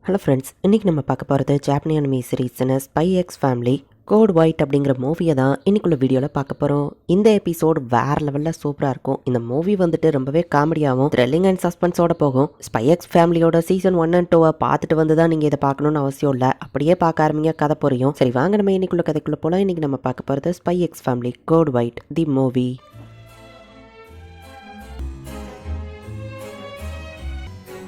Hello friends, இன்றைக்கி நம்ம பார்க்க போகிறது ஜாப்பனி அனிமி சீரீஸ்னு spy X family code white அப்படிங்கிற மூவியை தான் இன்னைக்குள்ள வீடியோவில் பார்க்க போகிறோம். இந்த எபிசோடு வேறு லெவலில் சூப்பராக இருக்கும். இந்த மூவி வந்துட்டு ரொம்பவே காமெடியாகவும் த்ரில்லிங் அண்ட் சஸ்பென்ஸோட போகும். ஸ்பை எக்ஸ் ஃபேமிலியோட சீசன் 1 and 2 பார்த்துட்டு வந்து தான் நீங்கள் இதை பார்க்கணுன்னு அவசியம் இல்லை. அப்படியே பார்க்க ஆரம்பிங்க, கதை புரியும். சரி வாங்க நம்ம இன்னைக்குள்ள கதைக்குள்ளே போகலாம். இன்றைக்கி நம்ம பார்க்க போகிறது spy X family code white the movie.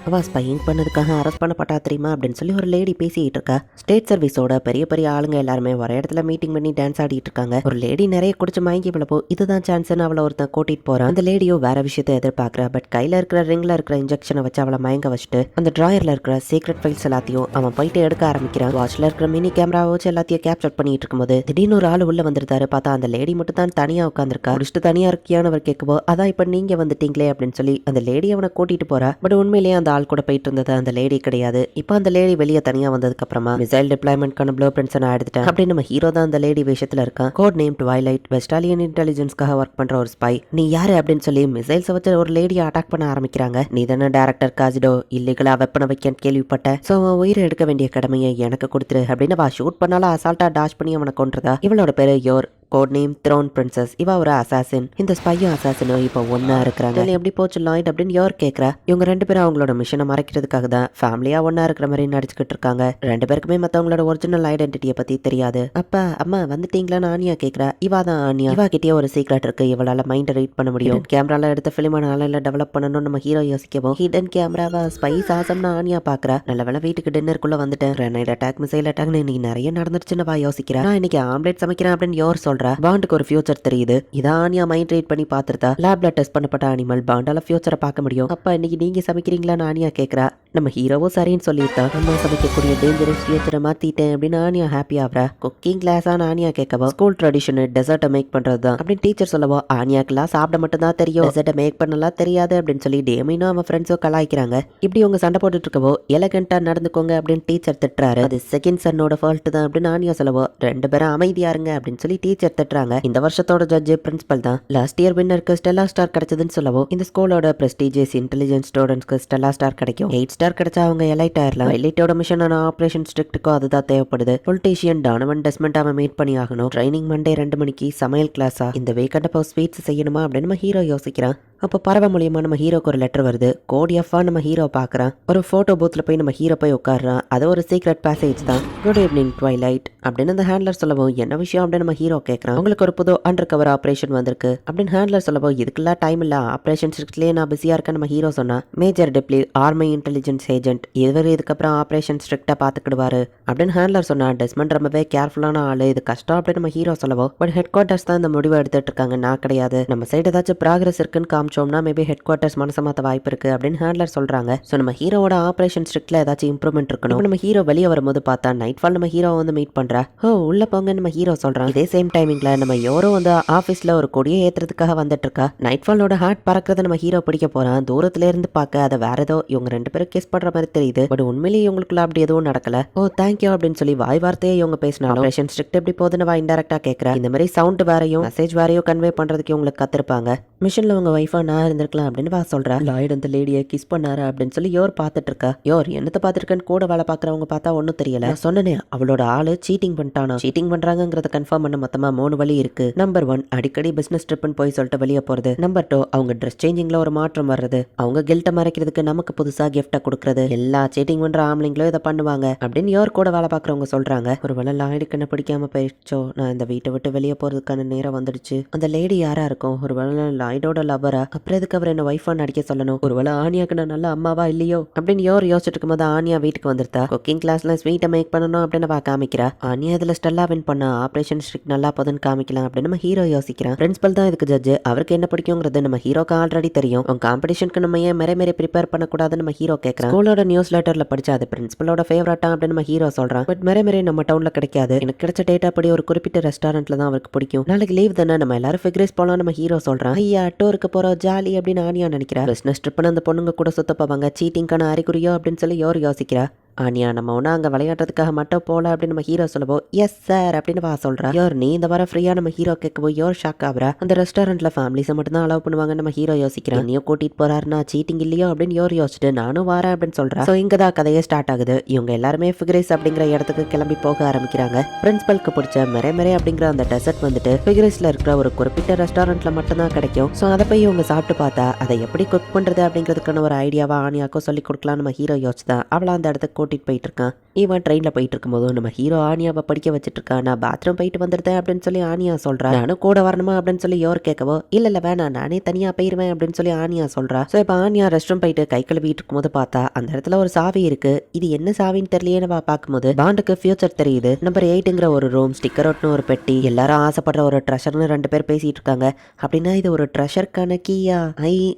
அவள் ஸ்பையிங் பண்ணதுக்காக அரெஸ்ட் பண்ணப்பட்டா தெரியுமா அப்படின்னு சொல்லி ஒரு லேடி பேசிக்கிட்டு இருக்கா. ஸ்டேட் சர்வீஸோட பெரிய பெரிய ஆளுங்க எல்லாருமே ஒரே இடத்துல மீட்டிங் பண்ணி டான்ஸ் ஆடிட்டு இருக்காங்க. ஒரு லேடி நிறைய குடிச்சு மயங்கி விழப்போ இதுதான் சான்ஸ்னு அவளை ஒருத்தன் கூட்டிட்டு போறான். அந்த லேடியோ வேற விஷயத்தை எதிர்பார்க்கறா. பட் கையில இருக்கிற ரிங்ல இருக்கிற இன்ஜெக்ஷனை வச்சு அவளை மயங்க வச்சுட்டு அந்த டிராயர்ல இருக்கிற சீக்ரெட் ஃபைல்ஸ் எல்லாத்தையும் அவன் போயிட்டு எடுக்க ஆரம்பிக்கிறான். வாட்ச்ல இருக்கிற மினி கேமரா வச்சு எல்லாத்தையும் கேப்சர் பண்ணிட்டு இருக்கும்போது திடீர்னு ஒரு ஆள் உள்ள வந்துருந்தாரு. பார்த்தா அந்த லேடி மட்டும் தான் தனியா உட்காந்துருக்கா. குடிச்சிட்டு தனியா இருக்கியான்னு அவர் கேட்கவோ அதான் இப்ப நீங்க வந்துட்டீங்களே அப்படின்னு சொல்லி அந்த லேடி அவனை கூட்டிட்டு போறா. பட் உண்மையிலேயே அந்த ஆள் கூட போயிட்டு இருந்தது அந்த லேடி கிடையாது. இப்போ அந்த லேடி வெளியே தனியா வந்ததுக்கு அப்புறமா மிசைல் டிப்ளாய்மெண்ட்கான ப்ளூ பிரிண்ட்ஸ் நான் எடுத்துட்டேன் அப்படின்னு நம்ம ஹீரோ தான் அந்த லேடி விஷயத்துல இருக்கான். கோட் நேம் ட்வைலைட், வெஸ்டாலியன் இன்டெலிஜென்ஸ்க்காக ஒர்க் பண்ற ஒரு ஸ்பை. நீ யாரு அப்படின்னு சொல்லி மிசைல்ஸ் வச்சு ஒரு லேடியை அட்டாக் பண்ண ஆரம்பிக்கிறாங்க. நீ தானே டைரக்டர் காஜிடோ, இல்லீகலா வெப்பனை வைக்க கேள்விப்பட்டேன். சோ அவன் உயிரை எடுக்க வேண்டிய கடமையை எனக்கு கொடுத்துரு அப்படின்னு அவ ஷூட் பண்ணாலும் அசால்ட்டா டாஷ் பண்ணி அவனை கொன்றதா. இவளோட பேரு Yor, code name thorn princess. இவ ஒரு அசாசின். இந்த ஸ்பையும் அசாசினும் இப்போ ஒன்னா இருக்கிறாங்க. எப்படி போச்சு லாய்ட் அப்படின்னு யோர் கேட்கறா. இவங்க ரெண்டு பேரும் அவங்களோட மிஷனை மறைக்கிறதுக்காக தான் ஃபேமிலியா ஒன்னா இருக்கிற மாதிரி நடிச்சுக்கிட்டு இருக்காங்க. ரெண்டு பேருக்குமே மத்தவங்களோட ஒரிஜினல் ஐடென்டிட்டியை பத்தி தெரியாது. அப்பா அம்மா வந்துட்டீங்களான்னு ஆனியா கேட்கறா. இவா தான் ஆனியா. இவா கிட்டே ஒரு சீக்ரெட் இருக்கு. இவளால மைண்டை ரீட் பண்ண முடியும். கேமரால எடுத்த பிலிமான ஆலையில டெவலப் பண்ணணும் நம்ம ஹீரோ யோசிக்கவும் ஹிடன் கேமராவா ஸ்பைஸ் ஆசம்னு ஆனியா பாக்குறா. நல்ல வேலை வீட்டுக்கு டின்னருக்குள்ள வந்துட்டேன். கிரனைட் அட்டாக், மிசைல் அட்டாக்னு இன்னைக்கு நிறைய நடந்துருச்சுன்னு வா யோசிக்கிறா. நான் இன்னைக்கு ஆம்லேட் சமைக்கிறேன் அப்படின்னு யோர் சொல்றா. பாண்டுக்கு ஒரு ஃபியூச்சர் தெரியுது. இதான் ஆனியா மைண்ட் ரீட் பண்ணி பார்த்துட்டா. லேப்ல டெஸ்ட் பண்ணப்பட்ட அனிமல் பாண்டால ஃபியூச்சரை பார்க்க முடியும். அப்பா இன்னைக்கு நீங்க சமைக்கிறீங்களான்னு ஆனியா கேட்கறா. நம்ம ஹீரோவும் சரின்னு சொல்லிட்டா. நம்ம சமைக்கக்கூடிய டேஞ்சரஸ் ஃபியூச்சரை மாத்திட்டேன் அப்படின்னு ஆனியா ஹாப்பி ஆகுறா. குக்கிங் கிளாஸான ஆனியா கேட்கவா ஸ்கூல் ட்ரெடிஷன் டெசர்ட்டை மேக் பண்றதுதான் அப்படின்னு டீச்சர் சொல்லவோ ஆனியாக்கெல்லாம் சாப்பிட மட்டும் தான் தெரியும், டெசர்ட்டை மேக் பண்ணலாம் தெரியாது அப்படின்னு சொல்லி டேமினும் அவன் ஃப்ரெண்ட்ஸோ கலாய்க்கிறாங்க. இப்படி உங்க சண்டை போட்டுட்டு இருக்கவோ எலகண்டா நடந்துக்கோங்க அப்படின்னு டீச்சர் திட்டுறாரு. அது செகண்ட் சன்னோட ஃபால்ட் தான் அப்படின்னு ஆனியா சொல்லவோ ரெண்டு பேரும் அமைதியா இருங்க அப்படின்னு சொல்லி டீச்சர் திட்டுறாங்க. இந்த வருஷத்தோட ஜட்ஜ் பிரின்சிபல் தான். லாஸ்ட் இயர் வின்னருக்கு ஸ்டெல்லா ஸ்டார் கிடைச்சதுன்னு சொல்லவோ இந்த ஸ்கூலோட பிரஸ்டீஜியஸ் இன்டெலிஜென்ஸ் ஸ்டூடெண்ட்ஸ்க்கு ஸ்டெல்லா ஸ்டார் கிடைக்கும். 8 ஸ்டார் கிடைச்சா அவங்க எலைட் ஆயிரலாம். எலைட்டோட மிஷனான ஆபரேஷன் ஸ்ட்ரிக்ட்டுக்கும் அதுதான் தேவைப்படுது. பொலிட்டீஷியன் டானவன் டெஸ்மெண்ட் அவன் மீட் பண்ணி ஆகணும். ட்ரைனிங் மண்டே 2 மணிக்கு சமையல் கிளாஸா இந்த வீக்கெண்டப்போ ஸ்வீட்ஸ் செய்யணுமா அப்படின்னு நம்ம ஹீரோ யோசிக்கிறான். அப்போ பறவை மூலியமா நம்ம ஹீரோக்கு ஒரு லெட்டர் வருது. கோட் எஃபா நம்ம ஹீரோ பார்க்குறான். ஒரு ஃபோட்டோ பூத்தில் போய் நம்ம ஹீரோ போய் உட்காடுறான். அது ஒரு சீக்ரெட் பேசேஜ் தான். குட் ஈவினிங் ட்வைலைட் அப்படின்னு அந்த ஹேண்ட்லர் சொல்லவும் என்ன விஷயம் அப்படின்னு நம்ம ஹீரோ கேட்குறான். உங்களுக்கு ஒரு புது அண்டர் கவர் ஆப்ரேஷன் வந்திருக்கு அப்படின்னு ஹேண்ட்லர் சொல்லவும் இதுக்கெல்லாம் டைம் இல்லை, ஆப்ரேஷன் ஸ்ட்ரிக்ட்லேயே நான் பிஸியாக இருக்கேன் நம்ம ஹீரோ சொன்னா. மேஜர் டெப்லி ஆர்மி இன்டெலிஜென்ஸ் ஏஜென்ட், இவர் இதுக்கப்புறம் ஆப்ரேஷன் ஸ்ட்ரிக்டாக பார்த்துக்கிடுவாரு அப்படின்னு ஹேண்ட்லர் சொன்னா. டெஸ்மண்ட் ரொம்பவே கேர்ஃபுல்லான ஆளு, இது கஷ்டம் அப்படின்னு நம்ம ஹீரோ சொல்லவும் பட் ஹெட் குவார்ட்டர்ஸ் தான் இந்த முடிவை எடுத்துட்டு இருக்காங்க, நான் கிடையாது. நம்ம சைடு ஏதாச்சும் ப்ராக்ரஸ் இருக்குன்னு காமிச்சோம்னா மேபி ஹெட் குவார்ட்டர்ஸ் மனசு மாத்த வாய்ப்பு இருக்கு அப்படின்னு ஹேண்ட்லர் சொல்றாங்க. ஸோ நம்ம ஹீரோட ஆப்ரேஷன் ஸ்ட்ரிக்ட்ல ஏதாச்சும் இம்ப்ரூவ்மெண்ட் இருக்கணும். நம்ம ஹீரோ வெளியே வரும்போது பார்த்தா நைட் ஃபால் நம்ம ஹீரோ வந்து மீட் பண்றா. ஓ உள்ள போங்க நம்ம ஹீரோ சொல்றான். இதே சேம் டைமிங்ல நம்ம யோரோ வந்து ஆபீஸ்ல ஒரு கொடியை ஏத்துறதுக்காக வந்துட்டு இருக்கா. நைட் ஃபாலோட ஹார்ட் பறக்கிறத நம்ம ஹீரோ பிடிக்க போறான். தூரத்துல இருந்து பார்க்க அதை வேற ஏதோ இவங்க ரெண்டு பேரும் கிஸ் பண்ற மாதிரி தெரியுது. பட் உண்மையிலேயே இவங்களுக்குள்ள அப்படி எதுவும் நடக்கல. ஓ தேங்க்யூ அப்படின்னு சொல்லி வாய் வார்த்தையே இவங்க பேசினாலும் ஆப்ரேஷன் ஸ்ட்ரிக்ட் எப்படி போகுதுன்னு வா இன்டெரக்டா கேட்கறா. இந்த மாதிரி சவுண்ட் வேறையும் மெசேஜ் வேறையும் கன்வே பண்றதுக்கு இவங்களுக்கு கத்திருப்பாங்க. மிஷன்ல உங்க வைஃபா நான் இருந்திருக்கலாம் அப்படின்னு வா சொல்றா. லாய்டு அந்த லேடியை கிஸ் பண்ணாரு அப்படின்னு சொல்லி யோர் பார்த்துட்டு இருக்கா. யோர் என்னத்தை பார்த்துருக்கேன்னு கூட வேலை பார்க்குறவங்க பார்த்தா ஒன்றும் தெரியல. சொன்னனே அவளோட ஆளு சீட்டிங் பண்ணிட்டானா. சீட்டிங் பண்றாங்கிறத கன்ஃபார்ம் பண்ண மொத்தமா 3 வழி இருக்கு. நம்பர் 1 அடிக்கடி பிசினஸ் ட்ரிப்னு போய் சொல்லிட்டு வெளியே போறது. நம்பர் 2 அவங்க ட்ரெஸ் சேஞ்சிங்ல ஒரு மாற்றம் வர்றது. அவங்க கில்ட்ட மறைக்கிறதுக்கு நமக்கு புதுசா கிஃப்டா கொடுக்கறது. எல்லா சீட்டிங் பண்ற ஆம்பளைங்களும் இதை பண்ணுவாங்க அப்படின்னு யோர் கூட வேலை பார்க்குறவங்க சொல்றாங்க. ஒரு வேலை லாய்டுக்கு என்ன பிடிக்காம போயிடுச்சோ, நான் இந்த வீட்டை விட்டு வெளியே போறதுக்கான நேரம் வந்துடுச்சு. அந்த லேடி யாரா இருக்கும், ஒரு வேலை லாய்டோட லவரா, அப்புறம் எதுக்கு அவர் என்ன வைஃபா நடிக்க சொல்லணும். ஒருவேளை ஆனியாக்கு நான் நல்ல அம்மாவா இல்லையோ அப்படின்னு யோர் யோசிச்சுட்டு இருக்கும்போது ஆனியா வீட்டுக்கு வந்துருத்தா. குக்கிங் கிளாஸ்ல ஸ்வீட்டை மேக் பண்ணணும் அப்படின்னு வா காமிக்கிறா. ஆனியா இதுல ஸ்டெல்லா வின் பண்ணா ஆப்ரேஷன் ஸ்ட்ரிக்ட் நல்லா போதுன்னு காமிக்கலாம் அப்படின்னு நம்ம ஹீரோ யோசிக்கிறான். பிரின்சிபல் தான் இதுக்கு ஜட்ஜ், அவருக்கு என்ன பிடிக்குங்கிறது நம்ம ஹீரோக்கு ஆல்ரெடி தெரியும். உங்க காம்படிஷனுக்கு நம்ம ஏன் மேரே ப்ரிப்பேர் பண்ணக்கூடாதுன்னு நம்ம ஹீரோ கேட்கறான். ஸ்கூலோட நியூஸ் லெட்டர்ல படிச்சா அது பிரின்சிபலோட ஃபேவரட்டா அப்படின்னு நம்ம ஹீரோ சொல்றான். பட் மேரே நம்ம டவுன்ல கிடைக்காது. எனக்கு கிடைச்ச டேட்டா படி ஒரு குறிப்பிட்ட ரெஸ்டாரண்ட்ல தான் அவருக்கு பிடிக்கும். நாளைக்கு லீவ் தானே, நம்ம எல்லாரும் ஃபிக்ரேஸ் போலாம் நம்ம ஹீரோ சொல்றான். ஐயா டூருக்கு போறோம் ஜாலி அப்படின்னு ஆனியா நினைக்கிறா. பிசினஸ் ட்ரிப்னு அந்த பொண்ணுங்க கூட சுத்த போவாங்க, சீட்டிங்கான அறிகுறியோ அப்படின்னு சொல்லி யோர் யோசிக்கிறா. ஆனியா நம்ம ஒன்றும் அங்கே விளையாடுறதுக்காக மட்டும் போல அப்படின்னு நம்ம ஹீரோ சொல்லவோ எஸ் சார் அப்படின்னு வா சொல்றா. யோர் நீ இந்த வாரம் ஃப்ரீயா நம்ம ஹீரோ கேட்கவோ யோர் ஷாக் ஆகுறா. அந்த ரெஸ்டாரண்ட்ல ஃபேமிலிஸை மட்டும் தான் அலோவ் பண்ணுவாங்க நம்ம ஹீரோ யோசிக்கிறேன். என்னையும் கூட்டிட்டு போறாருன்னா சீட்டிங் இல்லையோ அப்படின்னு யோர் யோசிச்சுட்டு நானும் வரேன் அப்படின்னு சொல்றேன். ஸோ இங்க தான் கதையே ஸ்டார்ட் ஆகுது. இவங்க எல்லாருமே ஃபிகரிஸ் அப்படிங்கிற இடத்துக்கு கிளம்பி போக ஆரம்பிக்கிறாங்க. பிரின்சிபலுக்கு பிடிச்ச மெரே அப்படிங்கிற அந்த டெசர்ட் வந்துட்டு ஃபிகரிஸ்ல இருக்கிற ஒரு குறிப்பிட்ட ரெஸ்டாரண்ட்ல மட்டும் தான் கிடைக்கும். ஸோ அதை போய் இவங்க சாப்பிட்டு பார்த்தா அதை எப்படி குக் பண்றது அப்படிங்கிறதுக்கான ஒரு ஐடியாவா ஆனியாக்கும் சொல்லி கொடுக்கலாம் நம்ம ஹீரோ யோசிச்சுதான் அவளை அந்த இடத்துக்கு கூட்டிட்டு போயிட்டு இருக்கான். இவன் ட்ரெயினில் போயிட்டு இருக்கும்போது நம்ம ஹீரோ ஆனியாவை படிக்க வச்சுட்டு இருக்கா. நான் பாத்ரூம் போயிட்டு வந்துடுறேன் அப்படின்னு சொல்லி ஆனியா சொல்றா. நானும் கூட வரணுமா அப்படின்னு சொல்லி யோர் கேட்கவோ இல்ல வேணாம் நானே தனியா போயிருவேன் அப்படின்னு சொல்லி ஆனியா சொல்றா. ஸோ இப்போ ஆனியா ரெஸ்ட் ரூம் போயிட்டு கை கழுவிட்டு இருக்கும்போது பார்த்தா அந்த இடத்துல ஒரு சாவி இருக்கு. இது என்ன சாவின்னு தெரியலையே பார்க்கும்போது பாண்டுக்கு ஃபியூச்சர் தெரியுது. நம்பர் 8ங்கிற ஒரு ரூம், ஸ்டிக்கர் ஒட்னு ஒரு பெட்டி, எல்லாரும் ஆசைப்படுற ஒரு ட்ரெஷர்னு 2 பேர் பேசிட்டு இருக்காங்க. அப்படின்னா இது ஒரு ட்ரெஷருக்கான கீயா?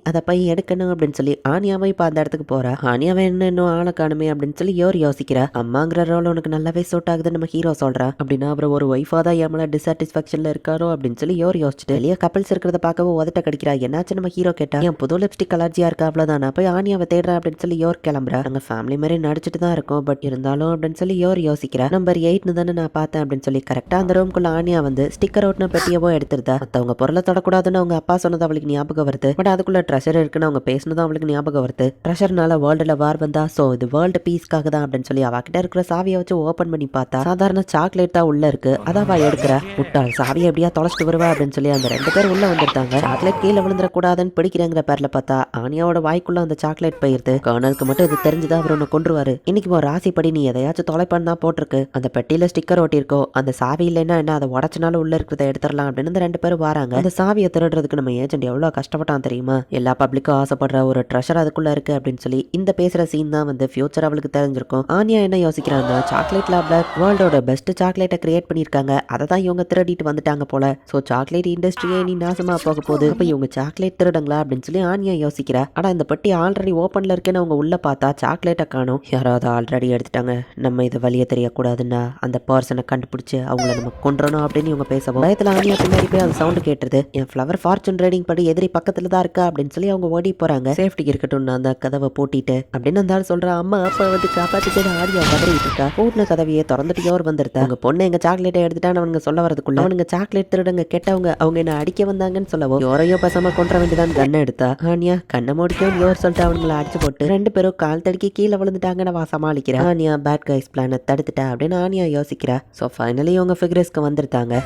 அதை போய் எடுக்கணும் அப்படின்னு சொல்லி ஆனியாவை இப்போ அந்த இடத்துக்கு போறா. ஆனியாவை இன்னும் ஆளை காணுமே அப்படின்னு சொல்லி யோர் யோசிக்கிறா. அம்மாங்கிற ரோல் உனக்கு நல்லாவே சூட் ஆகுதுன்னு நம்ம ஹீரோ சொல்றா. அப்படின்னா அவர் ஒரு ஒய்ஃபா தான் எம்மள டிசாட்டிஸ்ஃபேக்ஷன்ல இருக்காரோ அப்படின்னு சொல்லி யோர் யோசிச்சுட்டு வெளியே கப்பல்ஸ் இருக்கிறத பார்க்கவே உதட்ட கடிக்கிறா. என்னாச்சு நம்ம ஹீரோ கேட்டா என் புது லிப்ஸ்டிக் அலர்ஜியா இருக்கா அவ்வளவுதான் நான் போய் ஆனியாவை தேடுறேன் அப்படின்னு சொல்லி யோர் கிளம்புறா. நாங்க ஃபேமிலி மாதிரி நடிச்சிட்டு தான் இருக்கோம் பட் இருந்தாலும் அப்படின்னு சொல்லி யோர் யோசிக்கிறா. நம்பர் 8னு தானே நான் பார்த்தேன் அப்படின்னு சொல்லி கரெக்டா அந்த ரூம்குள்ள ஆனியா வந்து ஸ்டிக்கர் ஓட்டுன பெட்டியவோ எடுத்துருதா. மத்தவங்க பொருளை தொடக்கூடாதுன்னு அவங்க அப்பா சொன்னது அவளுக்கு ஞாபகம் வருது. பட் அதுக்குள்ள ட்ரெஷர் இருக்குன்னு அவங்க பேசினதும் அவளுக்கு ஞாபகம் வருது. ட்ரெஷர்னால வேர்ல்டுல வார் வந்தா சோ இது வேர்ல்டு பீஸ்க்காக தான் அப்படின்னு சொல்லி அவகிட்ட இருக்கிற சாவியை வச்சு ஓபன் பண்ணி பார்த்தா சாதாரண சாக்லேட் தான் உள்ள இருக்கு. அதாவா எடுக்கிறா. முட்டாள் சாவியை எப்படியா தொலைச்சிட்டு வருவா அப்படின்னு சொல்லி அந்த 2 பேர் உள்ள வந்துருந்தாங்க. சாக்லேட் கீழே விழுந்துட கூடாதுன்னு பிடிக்கிறேங்கிற பேர்ல பார்த்தா ஆனியாவோட வாய்க்குள்ள அந்த சாக்லேட் போயிருது. கர்னலுக்கு மட்டும் இது தெரிஞ்சுதான் அவர் ஒன்னு கொண்டுருவாரு. இன்னைக்கு ஒரு ராசிப்படி நீ எதையாச்சும் தொலைப்பான்னு தான் போட்டிருக்கு. அந்த பெட்டியில ஸ்டிக்கர் ஒட்டியிருக்கோ அந்த சாவி இல்லைன்னா என்ன அதை உடச்சினாலும் உள்ள இருக்கிறத எடுத்துடலாம் அப்படின்னு அந்த 2 பேரும் வராங்க. அந்த சாவியை திருடுறதுக்கு நம்ம ஏஜென்ட் எவ்வளவு கஷ்டப்பட்டான் தெரியுமா? எல்லா பப்ளிக்கும் ஆசைப்படுற ஒரு ட்ரெஷர் அதுக்குள்ள இருக்கு அப்படின்னு சொல்லி இந்த பேசுற சீன் தான் வந்து ஃபியூச்சர் அவளுக்கு தெரிஞ்சிருக்கும். ஆனியா என்ன யோசிக்கிறான்னா சாக்லேட் லேப்ல வேர்ல்டோட பெஸ்ட் சாக்லேட்டை கிரியேட் பண்ணிருக்காங்க. அதை தான் இவங்க திருடிட்டு வந்துட்டாங்க போல. சோ சாக்லேட் இண்டஸ்ட்ரியே நீ நாசமா போக போகுது. அப்ப இவங்க சாக்லேட் திருடுங்களா அப்படின்னு சொல்லி ஆனியா யோசிக்கிறா. ஆனா இந்த பெட்டி ஆல்ரெடி ஓப்பன்ல இருக்கேன்னு அவங்க உள்ள பார்த்தா சாக்லேட்டை காணும். யாராவது ஆல்ரெடி எடுத்துட்டாங்க. நம்ம இது வழியே தெரியக்கூடாதுன்னா அந்த பர்சனை கண்டுபிடிச்சு அவங்கள நம்ம கொன்றணும் அப்படின்னு இவங்க பேசவும் பயத்துல ஆனியா பின்னாடி போய் அந்த சவுண்ட் கேட்டுருது. என் ஃபிளவர் ஃபார்ச்சூன் ரைடிங் படி எதிரி பக்கத்துல தான் இருக்கா அப்படின்னு சொல்லி அவங்க ஓடி போறாங்க. சேஃப்டிக்கு இருக்கட்டும் அந்த கதவை பூட்டிட்டு அப்படின்னு இருந்தாலும் சொல்றா. அம்மா அப்பா வந்து காப்பாத்திட்டு ஆடியா கதறிட்டு இருக்கா. பூட்டின கதவையே திறந்துட்டு யோர் வந்துருந்தா. அவங்க பொண்ணு எங்க சாக்லேட்டை எடுத்துட்டான்னு அவனுங்க சொல்ல வரதுக்குள்ள அவனுங்க சாக்லேட் திருடுங்க கெட்டவங்க அவங்க என்ன அடிக்க வந்தாங்கன்னு சொல்லவும் யோரையோ பசமா கொன்ற வேண்டியதான் கண்ணை எடுத்தா. ஆனியா கண்ணை முடிக்கும் யோர் சொல்லிட்டு அவனுங்களை அடிச்சு போட்டு 2 பேரும் கால் தடுக்கி கீழே விழுந்துட்டாங்கன்னு அவ சமாளிக்கிறா. ஆனியா பேட் கைஸ் பிளானை தடுத்துட்டா அப்படின்னு ஆனியா யோசிக்கிறா. ஸோ ஃபைனலி இவங்க ஃபிகரிஸ்க்கு வந்துருந்தாங்க.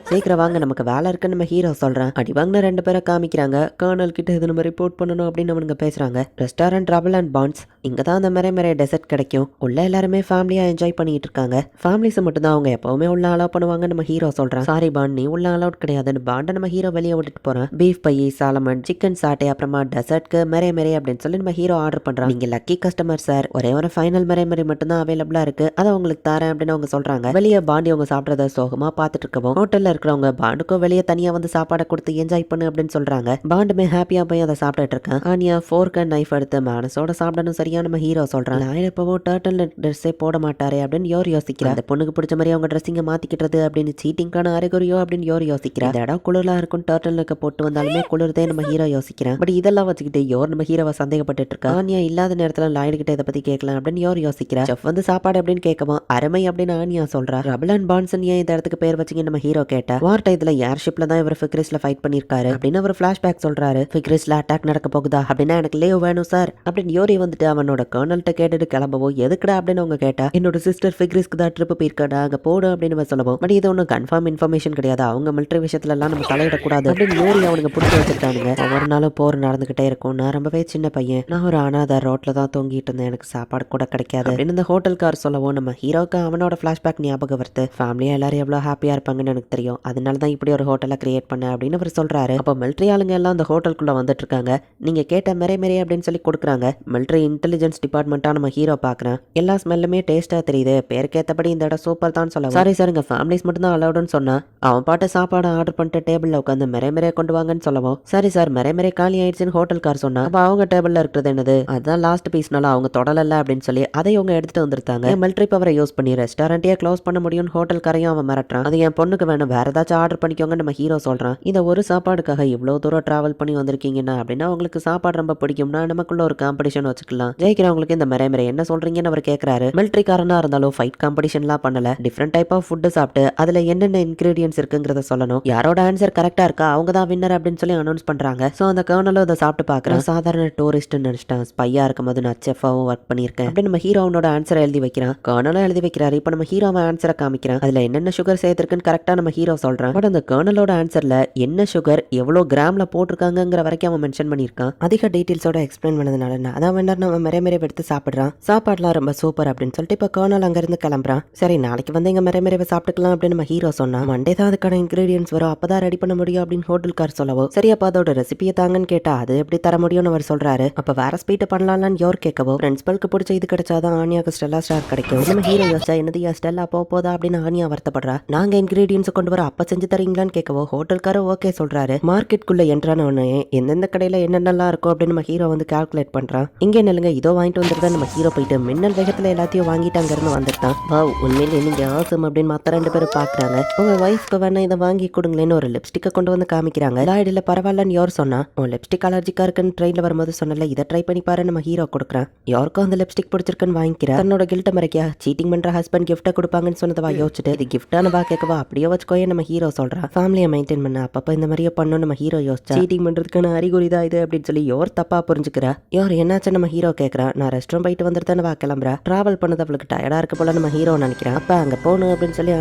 சீக்கிரம் வாங்க நமக்கு வேலை இருக்குன்னு நம்ம ஹீரோ சொல்றான். அடி வாங்கின 2 பேரை காமிக்கிறாங்க. கர்னல் கிட்ட இது நம்ம ரிப்போர்ட் பண்ணணும் அப்படின்னு அவனுங்க பேசுறாங்க. ரெஸ்டாரண்ட் ரபல் அண்ட் பாண்ட்ஸ் இங்க தான் அந்த மெரே டெசர்ட் கிடைக்கும். உள்ள எல்லாருமே ஃபேமிலியா என்ஜாய் பண்ணிட்டு இருக்காங்க. ஃபேமிலிஸ் மட்டும் தான் அவங்க எப்பவுமே உள்ள அலோவ் பண்ணுவாங்க நம்ம ஹீரோ சொல்றான். சாரி பாண்ட் நீ உள்ள அலோட் கிடையாதுன்னு பாண்டை நம்ம ஹீரோ வெளியே விட்டுட்டு போறான். பீஃப் பை, சாலமன், சிக்கன் சாட்டை, அப்புறமா டெசர்ட்க்கு மெரே அப்படின்னு சொல்லி நம்ம ஹீரோ ஆர்டர் பண்றான். நீங்க லக்கி கஸ்டமர் சார், ஒரே ஒரு ஃபைனல் மெரே மட்டும் தான் அவைலபிளா இருக்கு, அதை உங்களுக்கு தரேன் அப்படின்னு அவங்க சொல்றாங்க. வெளியே பாண்டி அவங்க சாப்பிட்றத சோகமா பார்த்துட்டு இருக்கவும் ஹோட்டல்ல இருக்கிறவங்க பாண்டுக்கும் வெளியே தனியா வந்து சாப்பாடை கொடுத்து என்ஜாய் பண்ணு அப்படின்னு சொல்றாங்க. பாண்டுமே ஹாப்பியா போய் அதை சாப்பிட்டுட்டு இருக்கான். ஆனியா ஃபோர்க் அண்ட் நைஃப் எடுத்து மனசோட சாப்பிடணும் சரியா நம்ம ஹீரோ சொல்றான். நான் எப்பவோ டர்ட்டில் ட்ரெஸ்ஸே போட மாட்டாரே அப்படின்னு யோர் யோசிக்கிறா. அந்த பொண்ணுக்கு பிடிச்ச மாதிரி அவங்க ட்ரெஸ்ஸிங்க மாத்திக்கிட்டது அப்படின்னு சீட்டிங்கான அறிகுறியோ அப்படின்னு யோர் யோசிக்கிறா. இந்த இடம் குளிரா இருக்கும், டர்ட்டில் போட்டு வந்தாலுமே குளிர்தே நம்ம ஹீரோ யோசிக்கிறான். பட் இதெல்லாம் வச்சுக்கிட்டு யோர் நம்ம ஹீரோவை சந்தேகப்பட்டு இருக்கா. ஆனியா இல்லாத நேரத்துல லாய்டு கிட்ட இதை பத்தி கேட்கலாம் அப்படின்னு யோர் யோசிக்கிறா. செஃப் வந்து சாப்பாடு அப்படின்னு கேட்கவும் அருமை அப்படின்னு ஆனியா சொல்றா. ரபல் அண்ட் பான்சன் ஏன் இந்த இடத்துக்கு பேர் வச்சுங்க நம்ம ஹீரோ கேட்டா. வார் இதுல ஏர்ஷிப்ல தான் இவர் ஃபிக்ரிஸ்ல ஃபைட் பண்ணிருக்காரு அப்படின்னு அவர் ஃபிளாஷ்பேக் சொல்றாரு. ஃபிக்ரிஸ்ல அட்டாக் நடக்க போகுதா அப்படின்னா எனக்கு லேவ் வேணும் சார் அப்படின்னு யோரி வந்துட்டு அவனோட கர்னல்ட்ட கேட்டுட்டு கிளம்பவோ எதுக்குடா அப்படின்னு அவங்க கேட்டா என்னோட சிஸ்டர் ஃபிக்ரிஸ்க்கு தான் ட்ரிப் போயிருக்காடா அங்க போடு அப்படின்னு சொல்லவும் பட் இது ஒன்றும் கன்ஃபார்ம் இன்ஃபர்மேஷன் கிடையாது, அவங்க மிலிட்டரி விஷயத்துல எல்லாம் நம்ம தலையிடக்கூடாது அப்படின்னு யோரி அவனுக்கு பிடிச்சி வச்சிருக்கானுங்க. ஒவ்வொரு நாளும் போர் நடந்துகிட்டே இருக்கும். நான் ரொம்பவே சின்ன பையன், நான் ஒரு அனாதை ரோட்ல தான் தூங்கிட்டு இருந்தேன், எனக்கு சாப்பாடு கூட கிடைக்காது அப்படின்னு இந்த ஹோட்டல்கார் சொல்லவும் நம்ம ஹீரோக்கு அவனோட ஃபிளாஷ்பேக் ஞாபகம் வருது. ஃபேமிலியா எல்லாரும் எவ்வளவு ஹாப்பியா இருப்பாங்கன்னு எனக்கு தெரியும், அதனால தான் இப்படி ஒரு ஹோட்டலை கிரியேட் பண்ண அப்படின்னு அவர் சொல்றாரு. அப்போ மிலிட்டரி ஆளுங்க எல்லாம் அந்த ஹோட்டலுக்குள்ள வந்துட்டு இருக்காங்க. நீங்க கேட்ட மெரே அப்படின்னு சொல்லி கொடுக்குறாங்க. மிலிட்டரி இன்டெலிஜென்ஸ் டிபார்ட்மெண்ட்டா நம்ம ஹீரோ பாக்குறேன். எல்லா ஸ்மெல்லுமே டேஸ்டா தெரியுது, பேருக்கேத்தபடி இந்த இடம் சூப்பர் தான் சொல்ல. சாரி சார் இங்க ஃபேமிலிஸ் மட்டும் தான் அலௌடுன்னு சொன்னா அவன் பாட்டு சாப்பாடு ஆர்டர் பண்ணிட்டு டேபிள்ல உட்காந்து மெரே கொண்டு வாங்கன்னு சொல்லவும் சரி சார் மெரே காலி ஆயிடுச்சுன்னு ஹோட்டல்கார் சொன்னா. அப்ப அவங்க டேபிள்ல இருக்கிறது என்னது, அதுதான் லாஸ்ட் பீஸ்னால அவங்க தொடரல அப்படின்னு சொல்லி அதை இவங்க எடுத்துட்டு வந்துருந்தாங்க. மிலிட்டரி பவரை யூஸ் பண்ணி ரெஸ்டாரண்ட்டே க்ளோஸ் பண்ண முடியும் ஹோட்டல்காரையும் அவன் மிரட்டுறான். அது என் பொண்ணுக்கு வேணும், வேற வேற ஏதாச்சும் ஆர்டர் பண்ணிக்கோங்க நம்ம ஹீரோ சொல்றான். இந்த ஒரு சாப்பாடுக்காக இவ்வளவு தூரம் டிராவல் பண்ணி வந்திருக்கீங்கன்னா அப்படின்னா உங்களுக்கு சாப்பாடு ரொம்ப பிடிக்கும்னா நமக்குள்ள ஒரு காம்படிஷன் வச்சுக்கலாம். ஜெயிக்கிறவங்களுக்கு இந்த மிரை என்ன சொல்றீங்கன்னு அவர் கேட்கிறாரு. மிலிட்டரிக்காரனா இருந்தாலும் ஃபைட் காம்படிஷன்லாம் பண்ணல. டிஃப்ரெண்ட் டைப் ஆஃப் ஃபுட் சாப்பிட்டு அதுல என்னென்ன இன்கிரீடியன்ஸ் இருக்குங்கிறத சொல்லணும். யாரோட ஆன்சர் கரெக்டா இருக்கா அவங்க தான் வின்னர் அப்படின்னு சொல்லி அனௌன்ஸ் பண்றாங்க. சோ அந்த கர்னலும் அதை சாப்பிட்டு பாக்குறேன். சாதாரண டூரிஸ்ட் நினைச்சிட்டேன். ஸ்பையா இருக்கும்போது நான் செஃபாவும் ஒர்க் பண்ணியிருக்கேன் அப்படின்னு நம்ம ஹீரோனோட ஆன்சரை எழுதி வைக்கிறான். கர்னலும் எழுதி வைக்கிறாரு. இப்ப நம்ம ஹீரோவை ஆன்சரை காமிக்கிறான். அதுல என்னென்ன சுகர் சேர்த்திருக்குன்னு கரெக்டா நம்ம ஹீரோ சொல்றான். பட் அந்த கர்னலோட ஆன்சர்ல என்ன சுகர் எவ்வளவு கிராம்ல போட்டிருக்காங்கிற வரைக்கும் அவன் மென்ஷன் பண்ணியிருக்கான். அதிக டீடைல்ஸோட எக்ஸ்பிளைன் பண்ணதுனால அதான் வின்னர் நம்ம மிரை எடுத்து சாப்பிடுறான். சாப்பாடுலாம் ரொம்ப சூப்பர் அப்படின்னு சொல்லிட்டு இப்ப கர்னல் அங்க இருந்து கிளம்புறான். சரி நாளைக்கு வந்து எங்க மிரை சாப்பிட்டுக்கலாம் அப்படின்னு நம்ம ஹீரோ சொன்னா. மண்டே தான் அதுக்கான இன்கிரீடியன்ஸ் வரும், அப்பதான் ரெடி பண்ண முடியும் அப்படின்னு ஹோட்டல்கார் சொல்லவோ சரி அப்ப அதோட ரெசிபியை தாங்கன்னு கேட்டா அது எப்படி தர முடியும்னு அவர் சொல்றாரு. அப்ப வேற ஸ்பீட் பண்ணலாம்னு யோர் கேட்கவோ பிரின்சிபலுக்கு பிடிச்ச இது கிடைச்சாதான் ஆனியாக்கு ஸ்டெல்லா ஸ்டார் கிடைக்கும். நம்ம ஹீரோ யோசிச்சா என்னது ஸ்டெல்லா போதா அப்படின்னு ஆனியா வருத்தப்படுறா. நாங்க இன்கிரீடியன்ஸ் கொண்டு வர அப்ப செஞ்சு தரீங்களான்னு கேட்கவோ ஹோட்டல்காரர் ஓகே சொல்றாரு. மார்க்கெட்டுக்குள்ள என்ட்ரான உடனே எந்தெந்த கடையில என்னென்னலாம் இருக்கும் அப்படின்னு நம்ம ஹீரோ வந்து கால்குலேட் பண்றான். இங்கே நில்லுங்க இதோ வாங்கிட்டு வந்துருதான் நம்ம ஹீரோ போயிட்டு மின்னல் வேகத்துல எல்லாத்தையும் வாங்கிட்டு அங்க இருந்து வந்துட்டான். வாவ் உண்மையிலே நீங்க ஆசம் அப்படின்னு மத்த ரெண்டு பேரும் பாக்குறாங்க. உங்க வைஃப்க்கு வேணா இதை வாங்கி கொடுங்களேன்னு ஒரு லிப்ஸ்டிக்கை கொண்டு வந்து காமிக்கிறாங்க. இல்ல பரவாயில்லன்னு யோர் சொன்னா. உன் லிப்ஸ்டிக் அலர்ஜிக்கா இருக்குன்னு ட்ரெயின்ல வரும்போது சொன்னல இதை ட்ரை பண்ணி பாரு நம்ம ஹீரோ கொடுக்குறான். யாருக்கும் அந்த லிப்ஸ்டிக் பிடிச்சிருக்குன்னு வாங்கிக்கிறா. தன்னோட கில்ட்ட மறைக்கா சீட்டிங் பண்ற ஹஸ்பண்ட் கிஃப்ட்டை கொடுப்பாங்கன்னு சொன்னதவா யோசிச்சுட்டு இது கிஃப்டான வா கேட்கவா அப்படியே வச்சுக்கோயே நம்ம ஹீரோ சொல்றா. ஃபேமிலியை மெயின்டைன் பண்ண அப்பப்ப இந்த மாதிரியே பண்ணணும் நம்ம ஹீரோ யோசிச்சா. சீட்டிங் பண்றதுக்கான அறிகுறி தான் இது அப்படின்னு சொல்லி யோர் தப்பா புரிஞ்சுக்கிறா. யோர் என்னாச்சு நம்ம ஹீரோ கேட்கறா. நான் ரெஸ்ட் ரூம் போயிட்டு வந்துட்டு வா கிளம்புறா. டிராவல் பண்ணது அவளுக்கு டயர்டா இருக்கு போல நம்ம ஹீரோ நினைக்கிறான். அப்ப அங்க போகணும் அப்படின்னு சொல்லி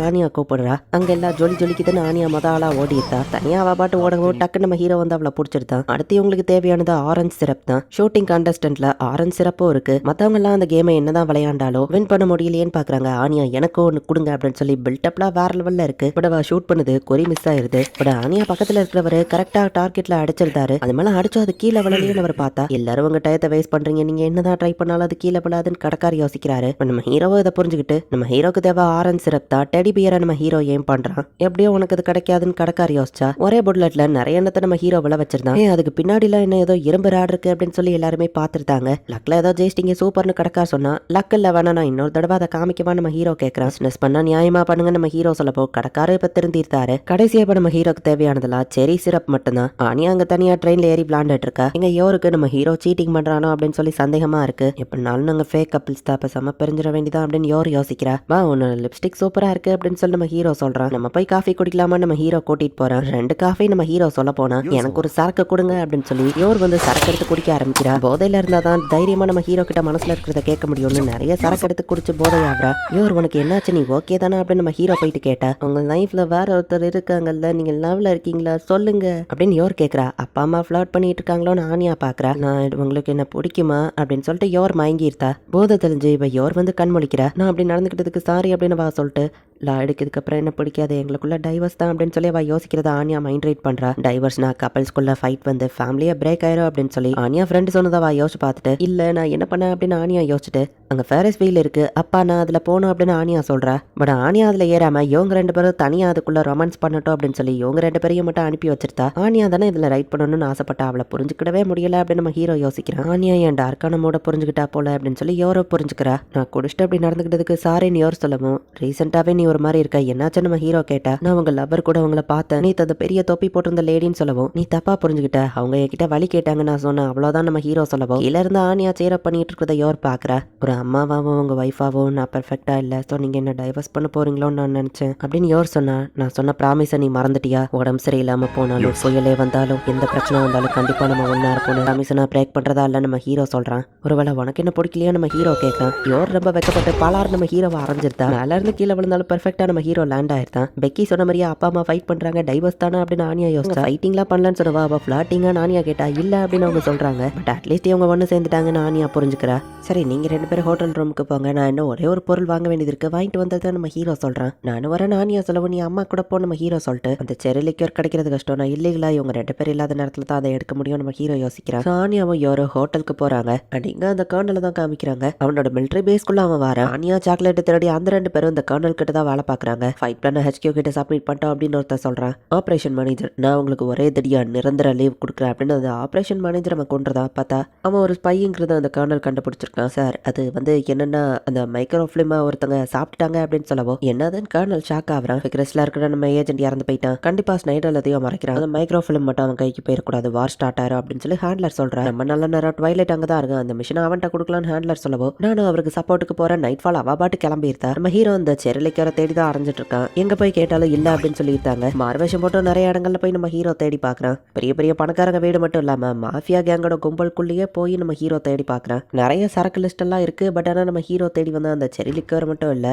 ஆனியா கூப்பிடுறா. அங்க எல்லாம் ஜொலிக்குதுன்னு ஆனியா மொத ஆளா ஓடிட்டா. தனியா அவ பாட்டு ஓடவோ டக்கு நம்ம ஹீரோ வந்து அவளை பிடிச்சிருந்தான். அடுத்து உங்களுக்கு தேவையானது ஆரஞ்சு சிரப் தான். ஷூட்டிங் கண்டஸ்டன்ட்ல ஆரஞ்சு சிரப்பும் இருக்கு. மத்தவங்க எல்லாம் அந்த கேமை என்னதான் விளையாண்டாலும் வின் பண்ண முடியலையேன்னு பாக்குறாங்க. ஆனியா எனக்கு ஒன்னு கொடுங்க அப்படின்னு சொல்லி பில்டப்லாம் வேற லெவல்ல இருக்கு. பட் அவ ஷூட் பண்ணது குறி மிஸ் ஆயிருது. பட் ஆனியா பக்கத்துல இருக்கிறவரு கரெக்டா டார்கெட்ல அடிச்சிருந்தாரு. அது மேல அடிச்சோ அது கீழே விழலையும் அவர் பார்த்தா எல்லாரும் உங்க டயத்தை வேஸ்ட் பண்றீங்க, நீங்க என்னதான் ட்ரை பண்ணாலும் அது கீழே விழாதுன்னு கடைக்கார் யோசிக்கிறாரு. நம்ம ஹீரோவை இதை புரிஞ்சுக்கிட்டு நம்ம ஹீரோக்கு தேவை ஆரஞ்சு சிரப் தான். டெடி பியரை நம்ம ஹீரோ ஏன் பண்றான். எப்படியோ உனக்கு அது கிடைக்காதுன்னு கடைக்கார் யோசிச்சா. ஒரே புல்லட்ல நிறைய எண்ணத்தை நம்ம ஹீரோ விழ வச்சிருந்தான். அதுக்கு பின்னாடிலாம் என்ன ஏதோ இரும்பு ராடு இருக்கு அப்படின்னு சொல்லி எல்லாருமே பாத்துருந்தாங்க. லக்ல ஏதோ ஜெயிச்சிங்க சூப்பர்னு கடைக்கார் சொன்னா. லக் இல்ல வேணா நான் இன்னொரு தடவை அதை காமிக்கவா நம்ம ஹீரோ கேட்கறான். பிசினஸ் பண்ணா நியாயமா பண்ணுங்க நம்ம ஹீரோ சொல்லப்போ கடைக்காரு இப்ப திருந்திருத்தாரு. கடைசியா இப்ப நம்ம ஹீரோக்கு தேவையானதெல்லாம் செரி சிரப் மட்டும்தான். ஆனியா அங்க தனியா ட்ரெயின்ல ஏறி விளாண்டுட்டு இருக்கா. இங்க யோருக்கு நம்ம ஹீரோ சீட்டிங் பண்றானோ அப்படின்னு சொல்லி சந்தேகமா இருக்கு. எப்படினாலும் நாங்க ஃபேக் கப்பிள்ஸ் தான் பேசாம பிரிஞ்சிட வேண்டியதான் அப்படின்னு யோர் யோசிக்கிறா. வா உன்னோட லிப்ஸ்டிக் சூப்பரா இருக்கு அப்படின்னு சொல்லி நம்ம ஹீரோ சொல்றான். நம்ம போய் காஃபி குடிக்கலாமா நம்ம ஹீரோ கூட்டிட்டு போறான். 2 காஃபி நம்ம ஹீரோ சொல்ல போனா எனக்கு ஒரு சரக்கு கொடுங்க அப்படின்னு சொல்லி யோர் வந்து சரக்கு எடுத்து குடிக்க ஆரம்பிக்கிறா. போதையில இருந்தாதான் தைரியமா நம்ம ஹீரோ கிட்ட மனசுல இருக்கிறத கேட்க முடியும்னு நிறைய சரக்கு எடுத்து குடிச்சு போதை ஆகுறா. யோர் உனக்கு என்னாச்சு நீ ஓகே தானே அப்படின்னு நம்ம ஹீரோ போயிட்டு கேட்டா. உங்க லைஃப்ல வேற ஒருத்தர் இருக்காங்கல்ல, நீங்க லவ்ல இருக்கீங்களா சொல்லுங்க அப்படின்னு யோர் கேக்குறா. அப்பா அம்மா ஃபிளர்ட் பண்ணிட்டு இருக்காங்களோன்னு ஆனியா பாக்குறா. நான் உங்களுக்கு என்ன பிடிக்குமா அப்படின்னு சொல்லிட்டு யோர் மயங்கிருத்தா. போதை தெரிஞ்சு இவ யோர் வந்து கண் முழிக்கிறா. நான் அப்படி நடந்துக்கிட்டதுக்கு சாரி அப்படின்னு வா சொல்லிட்டு லாய்டுக்கு இதுக்கப்புறம் என்ன பிடிக்காது, எங்களுக்குள்ள டைவர்ஸ் தான் அப்படின்னு சொல்லி அவ யோசிக்கிறத ஆனியா மைண்ட் ரைட் பண்றா. டைவர்ஸ்னா கப்பல்ஸ்குள்ள ஃபைட் வந்து ஃபேமிலியா பிரேக் ஆயிரும் அப்படின்னு சொல்லி ஆனியா ஃப்ரெண்ட் சொன்னதவா யோசிச்சு பார்த்துட்டு இல்ல நான் என்ன பண்ணேன் அப்படின்னு ஆனியா யோசிச்சுட்டு அங்க ஃபேரஸ் வீல் இருக்கு அப்பா நான் அதுல போகணும் அப்படின்னு ஆனியா சொல்றா. பட் ஆனியா அதுல ஏறாம இவங்க 2 பேரும் தனியா அதுக்குள்ள ரொமான்ஸ் பண்ணட்டும் அப்படின்னு சொல்லி இவங்க 2 பேரையும் மட்டும் அனுப்பி வச்சிருந்தா. ஆனியா தானே இதுல ரைட் பண்ணணும்னு ஆசைப்பட்டா. அவளை புரிஞ்சுக்கிடவே முடியல அப்படின்னு நம்ம ஹீரோ யோசிக்கிறான். ஆனியா என் டார்க்கான மூட புரிஞ்சுக்கிட்டா போல அப்படின்னு சொல்லி யோரோ புரிஞ்சுக்கிறா. நான் குடிச்சிட்டு அப்படி நடந்துக்கிட்டதுக்கு சாரின்னு யோர் சொல்லவும் ரீசெண்டாவே நீ ஒரு மாதிரி இருக்க என்னாச்சு நம்ம ஹீரோ கேட்டா. நான் உங்க லவர் கூட உங்களை பார்த்தேன், நீ அந்த பெரிய தொப்பி போட்டிருந்த லேடின்னு சொல்லவும் நீ தப்பா புரிஞ்சுக்கிட்ட, அவங்க என்கிட்ட வழி கேட்டாங்க நான் சொன்னேன் அவ்வளவுதான் நம்ம ஹீரோ சொல்லவும் கீழ இருந்து ஆனியா சேர பண்ணிட்டு இருக்கிறத யோர் பாக்குறா. ஒரு அம்மாவாவும் உங்க வைஃபாவும் நான் பெர்ஃபெக்டா இல்ல, சோ நீங்க என்ன டைவர்ஸ் பண்ண போறீங்களோன்னு நான் நினைச்சேன் அப்படின்னு யோர் சொன்னா. நான் சொன்ன ப்ராமிஸை நீ மறந்துட்டியா, உடம்பு சரியில்லாம போனாலும் புயலே வந்தாலும் எந்த பிரச்சனை வந்தாலும் கண்டிப்பா நம்ம ஒன்னா இருப்போம், ப்ராமிஸை நான் பிரேக் பண்றதா இல்ல நம்ம ஹீரோ சொல்றான். ஒருவேளை உனக்கு என்ன பிடிக்கலையோ நம்ம ஹீரோ கேட்கறான். யோர் ரொம்ப வெக்கப்பட்டு பாலாறு நம்ம ஹீரோவை அரைஞ்சிருந்தா. மேல இருந்து கீழே விழுந்தாலும் பெர்ஃபெக்டா நம்ம ஹீரோ லேண்ட் ஆயிருந்தான். பெக்கி சொன்ன மாதிரியே அப்பா அம்மா ஃபைட் பண்றாங்க, டைவர்ஸ் தானே அப்படின்னு ஆனியா யோசிச்சா. ஃபைட்டிங்லாம் பண்ணலன்னு சொன்னவா அவ ஃபிளாட்டிங்கா ஆனியா கேட்டா இல்ல அப்படின்னு அவங்க சொல்றாங்க. பட் அட்லீஸ்ட் இவங்க ஒன்று சேர்ந்துட்டாங்கன்னு ஆனியா புரிஞ்சுக்கிறா. சரி நீங்க 2 பேரும் ஹோட்டல் ரூமுக்கு போங்க, நான் இன்னும் ஒரே ஒரு பொருள் வாங்க வேண்டியது இருக்கு, வாங்கிட்டு வந்ததை நம்ம ஹீரோ சொல்றான். நானும் வரேன் ஆனியா சொல்லவும் நீ அம்மா கூட போ நம்ம ஹீரோ சொல்லிட்டு அந்த செரி லிக்யூர் கிடைக்கிறது கஷ்டம், நான் இல்லீங்களா இவங்க 2 பேர் இல்லாத நேரத்துல தான் அதை எடுக்க முடியும் நம்ம ஹீரோ யோசிக்கிறான். ஆனியாவும் யாரோ ஹோட்டலுக்கு போறாங்க. அடிங்க அந்த கர்னல தான் காமிக்கிறாங்க. அவனோட மிலிட்டரி பேஸ்க்குள்ள அவன் வர ஆனியா சாக்லேட் திருடி அந்த 2 பேரும் இந்த கர்னல் கிட்ட தான் வேலை பார்க்குறாங்க. ஃபைட் பிளான ஹெச்கியூ கிட்ட சப்மிட் பண்ணிட்டோம் அப்படின்னு ஒருத்தர் சொல்கிறான். ஆப்ரேஷன் மேனேஜர், நான் உங்களுக்கு ஒரே தடியா நிரந்தர லீவ் கொடுக்குறேன் அப்படின்னு அந்த ஆப்ரேஷன் மேனேஜர் அவன் கொண்டுறதா பார்த்தா அவன் ஒரு ஸ்பைங்கிறத அந்த கர்னல் கண்டுபிடிச்சிருக்கான். சார் அது வந்து என்னன்னா அந்த மைக்ரோ ஃபிலிமை ஒருத்தங்க சாப்பிட்டுட்டாங்க அப்படின்னு சொல்லவோ என்னதுன்னு கர்னல் ஷாக் ஆகிறான். ஃபிகரஸ்ல இருக்கிற நம்ம ஏஜென்ட் இறந்து போயிட்டான். கண்டிப்பா ஸ்னைடர் எல்லாத்தையும் மறைக்கிறான். அந்த மைக்ரோ ஃபிலிம் மட்டும் அவன் கைக்கு போயிடக்கூடாது, வார் ஸ்டார்ட் ஆயிரும் அப்படின்னு சொல்லி ஹேண்ட்லர் சொல்றான். நம்ம நல்ல நேரம் ட்வைலைட் அங்கே தான் இருக்கு, அந்த மிஷினை அவன்கிட்ட கொடுக்கலான்னு ஹேண்ட்லர் சொல்லவோ நானும் அவருக்கு சப்போர்ட்டுக்கு போறேன். நைட் ஃபால் அவ பாட்டு கிளம்பியிருந்தா. நம்ம ஹீரோ அந்த செரிலிக்கரை தேடி தான் அரைஞ்சிட்டு இருக்கான். எங்க போய் கேட்டாலும் இல்ல அப்படின்னு சொல்லியிருந்தாங்க. மார்வேஷம் போட்டு நிறைய இடங்கள்ல போய் நம்ம ஹீரோ தேடி பார்க்கறான். பெரிய பெரிய பணக்காரங்க வீடு மட்டும் இல்லாம மாஃபியா கேங்கோட கும்பலுக்குள்ளேயே போய் நம்ம ஹீரோ தேடி பார்க்கறான். நிறைய சரக்கு லிஸ்ட் எல்லாம் இருக்கு. பட் ஆனா நம்ம ஹீரோ தேடி வந்த அந்த செரிலிக்கர் மட்டும் இல்ல.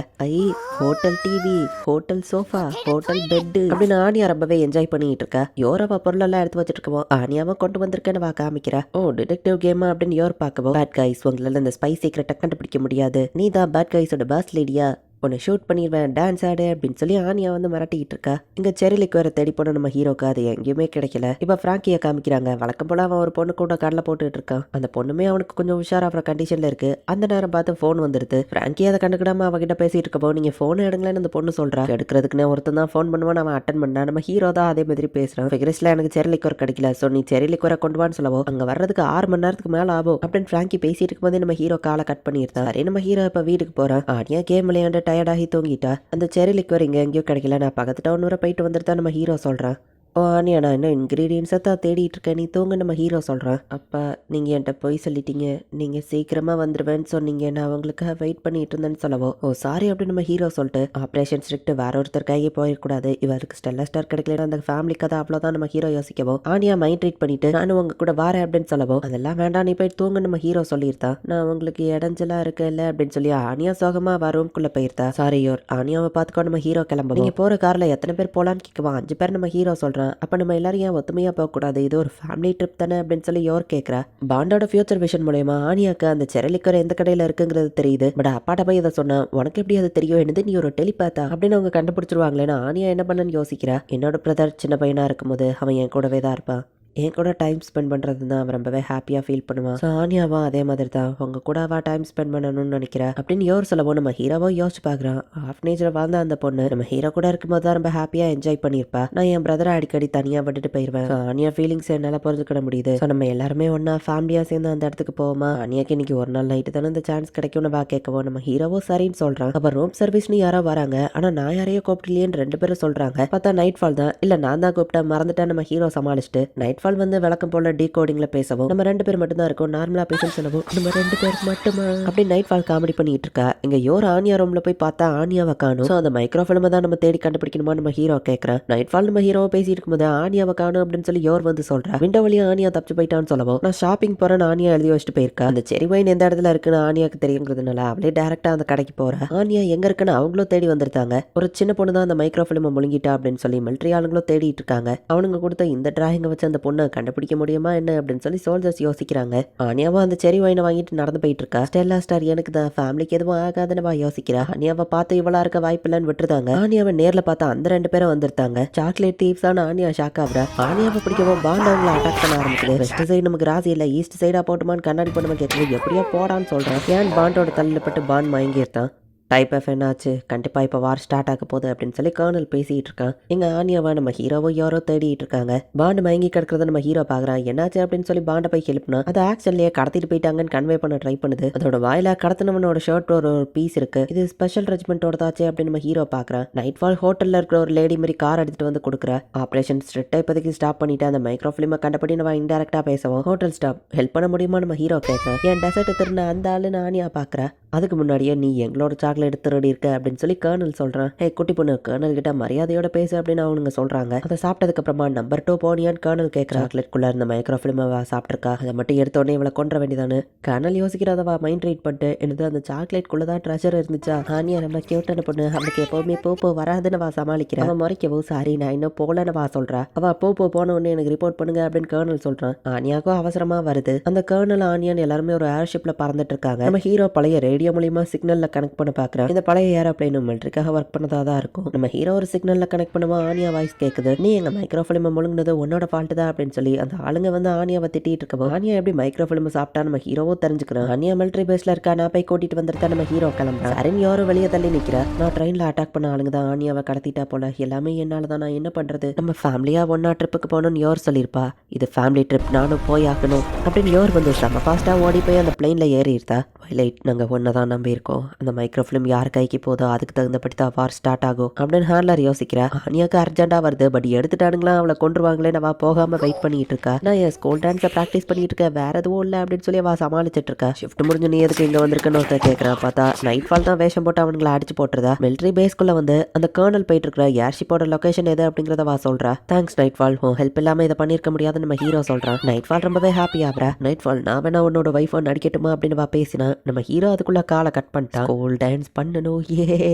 Hotel TV, hotel sofa, hotel bed அப்படின்னு ஆனியா ரொம்பவே என்ஜாய் பண்ணிட்டு இருக்கா. யோரவா பொருள் எல்லாம் எடுத்து வச்சிட்டு இருக்கோம். ஆனியாவை கொண்டு வந்திருக்கேன்னு வா காமிக்கிறா. ஓ டிடெக்டிவ் கேமா அப்படின்னு யோர் பார்க்கவும் பேட் கைஸ் உங்களால இந்த ஸ்பை சீக்ரெட்டை கண்டுபிடிக்க முடியாது. நீ தான் பேட் கைஸோட பாஸ் லேடியா, உன்னை ஷூட் பண்ணிடுவேன், டான்ஸ் ஆடு அப்படின்னு சொல்லி ஆனியா வந்து மிரட்டிக்கிட்டு இருக்கா. இங்க செரிலிக்கு வேற தேடி போன நம்ம ஹீரோக்கு அது எங்கேயுமே கிடைக்கல. இப்ப பிராங்கியை காமிக்கிறாங்க. வழக்கம் போல அவன் ஒரு பொண்ணு கூட கடலை போட்டுட்டு இருக்கான். அந்த பொண்ணுமே அவனுக்கு கொஞ்சம் உஷாராகிற கண்டிஷன்ல இருக்கு. அந்த நேரம் பார்த்து போன் வந்துருது. பிராங்கி அதை கண்டுக்கிடாம அவகிட்ட பேசிட்டு இருக்கப்போ நீங்க போன் எடுங்களேன்னு அந்த பொண்ணு சொல்றா. எடுக்கிறதுக்குன்னு ஒருத்தன் தான் போன் பண்ணுவான். அவன் அட்டன் பண்ணா. நம்ம ஹீரோ தான் அதே மாதிரி பேசுறான். ஃபிகரஸ்ல எனக்கு செரிலிக்கு கிடைக்கல, சோ நீ செரிலிக்கு கொண்டு வான்னு சொல்லவோ அங்க வர்றதுக்கு 6 மணி நேரத்துக்கு மேல ஆகும் அப்படின்னு பிராங்கி பேசிட்டு இருக்கும்போதே நம்ம ஹீரோ காலை கட் பண்ணிருந்தா. சரி நம்ம ஹீரோ இப்ப வீட்டுக்கு போறான். ஆனியா கேம் விளையாண்டு டயர்டாகி தூங்கிட்டா. அந்த செரிலிக்கு இங்க எங்கேயோ கிடைக்கல, நான் பக்கத்து டவுன் வரை போயிட்டு வந்துட்டு நம்ம ஹீரோ சொல்றான். ஓ ஆனியா நான் இன்னும் இன்க்ரீடியன்ஸை தான் தேடிட்டு இருக்கேன், நீ தூங்க நம்ம ஹீரோ சொல்கிறான். அப்பா நீங்கள் என்கிட்ட போய் சொல்லிட்டீங்க, நீங்கள் சீக்கிரமாக வந்துடுவேன்னு சொன்னீங்க, நான் அவங்களுக்காக வெயிட் பண்ணிட்டு இருந்தேன்னு சொல்லவோ ஓ சாரி அப்படின்னு நம்ம ஹீரோ சொல்லிட்டு ஆப்ரேஷன் ஸ்ட்ரிக்ட் வேற ஒருத்தர் கையே போயிடக்கூடாது, இவருக்கு ஸ்டெல்லா ஸ்டார் கிடைக்கல அந்த ஃபேமிலி கதை அவ்வளோதான் நம்ம ஹீரோ யோசிக்கவோ. ஆனியா மைண்ட் ட்ரீட் பண்ணிட்டு நானும் உங்க கூட வரேன் அப்படின்னு சொல்லவோ அதெல்லாம் வேண்டாம் நீ போய் தூங்க நம்ம ஹீரோ சொல்லியிருந்தா. நான் உங்களுக்கு இடைஞ்சலா இருக்க இல்லை அப்படின்னு சொல்லி ஆனியா சோகமா ரூம்குள்ளே போயிருந்தா. சாரி யோர் ஆனியாவை பார்த்துக்கோ நம்ம ஹீரோ கிளம்ப. நீங்க போற கார்ல எத்தனை பேர் போலான்னு கேட்குவான். 5 பேர் நம்ம ஹீரோ சொல்றான். அப்ப நம்ம எல்லாரும் ஏன் ஒத்துமையா போகக்கூடாது, இது ஒரு ஃபேமிலி ட்ரிப் தானே அப்படின்னு சொல்லி யோர் கேட்கறா. பாண்டோட ஃபியூச்சர் விஷன் மூலமா ஆனியாக்கு அந்த செரலிக்கர் எந்த கடையில இருக்குங்கிறது தெரியுது. பட் அப்பாட்ட போய் இதை சொன்னா உனக்கு எப்படி அது தெரியும், என்னது நீ ஒரு டெலிபாத்தா அப்படின்னு அவங்க கண்டுபிடிச்சிருவாங்களேன்னு ஆனியா என்ன பண்ணன்னு யோசிக்கிறா. என்னோட பிரதர் சின்ன பையனா இருக்கும்போது அவன் என் கூடவே தான் இருப்பான், என் கூட டைம் ஸ்பெண்ட் பண்ணுறது தான் அவன் ரொம்பவே ஹாப்பியாக ஃபீல் பண்ணுவான். ஸோ ஆனியாவா அதே மாதிரி தான் உங்க கூட அவள் டைம் ஸ்பெண்ட் பண்ணணும்னு நினைக்கிறா அப்படின்னு யோர் சொல்லவோ நம்ம ஹீரோவோ யோசிச்சு பார்க்குறான். ஆஃப்னேஜில் வாழ்ந்த அந்த பொண்ணு நம்ம ஹீரோ கூட இருக்கும்போது தான் ரொம்ப ஹாப்பியாக என்ஜாய் பண்ணியிருப்பா. நான் என் பிரதரை அடிக்கடி தனியாக விட்டுட்டு போயிடுவேன். ஸோ ஆனியா ஃபீலிங்ஸ் என்னால் புரிஞ்சுக்கிட முடியுது. ஸோ நம்ம எல்லாருமே ஒன்றா ஃபேமிலியாக சேர்ந்து அந்த இடத்துக்கு போவோமா. ஆனியாக்கு இன்னைக்கு ஒரு நாள் நைட்டு தானே இந்த சான்ஸ் கிடைக்கும்னு வா கேட்கவோ நம்ம ஹீரோவோ சரின்னு சொல்கிறான். அப்போ ரூம் சர்வீஸ்னு யாரோ வராங்க, ஆனால் நான் யாரையோ கூப்பிடலையேன்னு 2 பேரும் சொல்கிறாங்க. பார்த்தா நைட் ஃபால் தான். இல்லை நான் தான் கூப்பிட்டேன் மறந்துட்டேன் நம்ம ஹீரோ சமாளிச்சுட்டு நைட் ஃபால் வந்து விளக்கம் போல டீகோடிங்ல பேசவும் நம்ம 2 பேர் மட்டும் தான் இருக்கோம், நார்மலா பேசுன்னு சொல்லவும் நம்ம 2 பேர் மட்டுமா அப்படி நைட் ஃபால் காமெடி பண்ணிட்டு இருக்கா. இங்க யோர் ஆனியா ரூம்ல போய் பார்த்தா ஆனியாவை காணும். ஸோ அந்த மைக்ரோஃபிலிமை தான் நம்ம தேடி கண்டுபிடிக்கணுமா நம்ம ஹீரோ கேட்கறான். நைட் ஃபால் நம்ம ஹீரோவை பேசிட்டு இருக்கும்போது ஆனியாவை காணும் அப்படின்னு சொல்லி யோர் வந்து சொல்றா. விண்டோ வழியா ஆனியா தப்பிச்சு போயிட்டான்னு சொல்லவும் நான் ஷாப்பிங் போறேன்னு ஆனியா எழுதி வச்சுட்டு போயிருக்கா. அந்த செரி வைன் எந்த இடத்துல இருக்குன்னு ஆனியாக்கு தெரியுங்கிறதுனால அவளே டேரக்டா அந்த கடைக்கு போறா. ஆனியா எங்க இருக்குன்னு அவங்களும் தேடி வந்திருக்காங்க. ஒரு சின்ன பொண்ணு தான் அந்த மைக்ரோஃபிலிமை முழுங்கிட்டா அப்படின்னு சொல்லி மிலிட்டரி ஆளுங்களும் தேடிட்டு இருக்காங்க. அவனுங்க கொடுத்த இந்த டிராயிங்கை வச்சு அந்த பொண்ணை கண்டுபிடிக்க முடியுமா என்ன அப்படின்னு சொல்லி சோல்ஜர்ஸ் யோசிக்கிறாங்க. ஆனியாவா அந்த செரி வைனை வாங்கிட்டு நடந்து போயிட்டு இருக்கா. ஸ்டெல்லா ஸ்டார் எனக்கு தான் ஃபேமிலிக்கு எதுவும் ஆகாதுன்னு யோசிக்கிறா. ஆனியாவை பார்த்து இவளா இருக்க வாய்ப்பு இல்லைன்னு விட்டுருந்தாங்க. ஆனியாவை நேர்ல பார்த்தா அந்த 2 பேரும் வந்திருந்தாங்க. Chocolate தீவ்ஸான ஆனியா shock ஆகுறா. ஆனியாவை பிடிக்கவும் பாண்ட் அவங்களை அட்டாக் பண்ண ஆரம்பிக்குது. வெஸ்ட் சைடு நமக்கு ராசி இல்ல, ஈஸ்ட் சைடா போட்டுமான்னு கண்ணாடி பண்ண கேட்குது. எப்படியா போடான்னு சொல்றான். ஏன் பாண்டோட தலையில பட்டு பாண்ட் மயங்கியிருந்தான். டைப் எஃப் என்னாச்சு, கண்டிப்பாக இப்போ வார் ஸ்டார்ட் ஆக போகுது அப்படின்னு சொல்லி கர்னல் பேசிகிட்டு இருக்கான். எங்கள் ஆனியாவை நம்ம ஹீரோவோ யாரோ தேடிட்டு இருக்காங்க. பாண்டு மயங்கி கிடக்கிறத நம்ம ஹீரோ பார்க்குறான். என்னாச்சு அப்படின்னு சொல்லி பாண்டை போய் ஹெல்ப்னா அது ஆக்சுவலியே கடத்திட்டு போயிட்டாங்கன்னு கன்வே பண்ண ட்ரை பண்ணுது. அதோட வாயில கடத்தினவனோட ஷர்ட் ஒரு பீஸ் இருக்கு, இது ஸ்பெஷல் ரெஜிமெண்டோட தாச்சு அப்படின்னு நம்ம ஹீரோ பார்க்குறான். நைட் ஃபால் ஹோட்டலில் இருக்கிற ஒரு லேடி மாதிரி கார் எடுத்துட்டு வந்து கொடுக்குறா. ஆப்ரேஷன் ஸ்ட்ரிக்டா இப்போதைக்கு ஸ்டாப் பண்ணிட்டு அந்த மைக்ரோஃபிலிமை கண்டபடி நம்ம இன்டெரக்டாக பேசுவோம். ஹோட்டல் ஸ்டாப் ஹெல்ப் பண்ண முடியுமா நம்ம ஹீரோ கேட்க. என் டெசர்ட் திருந்த அந்த ஆளுன்னு ஆனியா பார்க்குறா. அதுக்கு முன்னாடியே நீ எங்களோட சாக்லேட் திருடி இருக்க அப்படின்னு சொல்லி கர்னல் சொல்றான். ஹே குட்டி பொண்ணு, கர்னல் கிட்ட மரியாதையோட பேசு அப்படின்னு அவனுங்க சொல்றாங்க. அதை சாப்பிட்டதுக்கு அப்புறமா நம்பர் 2 போனியான்னு கர்னல் கேட்கற. சாக்லேட்குள்ள இருந்த மைக்ரோஃபிலிமை சாப்பிட்டுருக்கா, அதை மட்டும் எடுத்தோடனே இவளை கொன்ற வேண்டியதானு கர்னல் யோசிக்கிறதவா மைண்ட் ரீட் பண்ணிட்டு என்னது அந்த சாக்லேட் குள்ளதான் ட்ரெஷர் இருந்துச்சா. ஆனியா நம்ம கியூட்டான பொண்ணு, அவளுக்கு எப்பவுமே போ வராதுன்னு வா சமாளிக்கிறா. அவன் முறைக்கவோ சாரி நான் இன்னும் போலன்னு வா சொல்றா. அவ போன உடனே எனக்கு ரிப்போர்ட் பண்ணுங்க அப்படின்னு கர்னல் சொல்றான். ஆனியாக்கும் அவசரமா வருது. அந்த கர்னல் ஆனியான் எல்லாருமே ஒரு ஏர்ஷிப்ல பறந்துட்டு இருக்காங்க. நம்ம ஹீரோ பழைய ரேடியோ மூலியமா சிக்னல்ல கனெக்ட் பண்ண பாக்குறேன். இந்த பழைய ஏரோப்ளைன் மிலிட்டரிக்காக ஒர்க் பண்ணதா தான் இருக்கும். நம்ம ஹீரோ ஒரு சிக்னல்ல கனெக்ட் பண்ணுவோம். ஆனியா வாய்ஸ் கேக்குது. நீ எங்க மைக்ரோ பிலிம் முழுங்கினது உன்னோட ஃபால்ட் தான் அப்படின்னு சொல்லி அந்த ஆளுங்க வந்து ஆனியாவை திட்டிட்டு இருக்கபோ ஆனியா எப்படி மைக்ரோ பிலிம் சாப்பிட்டா நம்ம ஹீரோவும் தெரிஞ்சுக்கிறோம். ஆனியா மிலிட்டரி பேஸ்ல இருக்கா, நான் போய் கூட்டிட்டு வந்துருக்கா நம்ம ஹீரோ கிளம்புறான். சரின்னு யாரும் வெளியே தள்ளி நிக்கிறா. நான் ட்ரெயின்ல அட்டாக் பண்ண ஆளுங்க தான் ஆனியாவை கடத்திட்டா போல, எல்லாமே என்னாலதான், நான் என்ன பண்றது? நம்ம ஃபேமிலியா ஒன்னா ட்ரிப்புக்கு போகணும்னு யோர் சொல்லியிருப்பா. இது ஃபேமிலி ட்ரிப், நானும் போய் ஆகணும் அப்படின்னு யோர் வந்து செம்ம ஃபாஸ்டா ஓடி போய் அந்த பிளேன்ல ஏறிடுதா. வயலைட், நாங்க ஒன்னதான் நம்பி இருக்கோம். அந்த மைக்ரோ பிலிம் யார் கைக்கு போதோ அதுக்கு தகுந்தபடி தான் வார் ஸ்டார்ட் ஆகும் அப்படின்னு ஹேண்ட்லர் யோசிக்கிறா. ஆனியாக்கு அர்ஜென்டா வருது, பட் எடுத்துட்டானுங்களா அவளை கொண்டுருவாங்களே, நம்ம போகாம வெயிட் பண்ணிட்டு இருக்கா. நான் என் ஸ்கூல் டான்ஸை ப்ராக்டிஸ் பண்ணிட்டு இருக்கேன், வேற எதுவும் இல்லை அப்படின்னு சொல்லி அவ சமாளிச்சிட்டு இருக்கா. ஷிஃப்ட் முடிஞ்சு நீ எதுக்கு இங்க வந்திருக்குன்னு ஒருத்தர் கேட்கறான். பார்த்தா நைட் ஃபால் தான் வேஷம் போட்டு அவங்களை அடிச்சு போட்டுருதா. மிலிட்டரி பேஸ்க்குள்ள வந்து அந்த கர்னல் போயிட்டு இருக்கிற ஏர்ஷிப்போட லொகேஷன் எது அப்படிங்கறத வா சொல்றா. தேங்க்ஸ் நைட் ஃபால், உன் ஹெல்ப் இல்லாம இதை பண்ணிருக்க முடியாதுன்னு நம்ம ஹீரோ சொல்றான். நைட் ஃபால் ரொம்பவே ஹாப்பி ஆகுறா. நைட் ஃபால், நான் வேணா உன்னோட வைஃப் நடிக்கட்டுமா அப்படின்னு வா பேசினா நம்ம ஹீரோ அதுக்குள்ள காலை கட் பண்ணிட்டான். ஸ்கூல் டான்ஸ் பண்ணணும் ஏ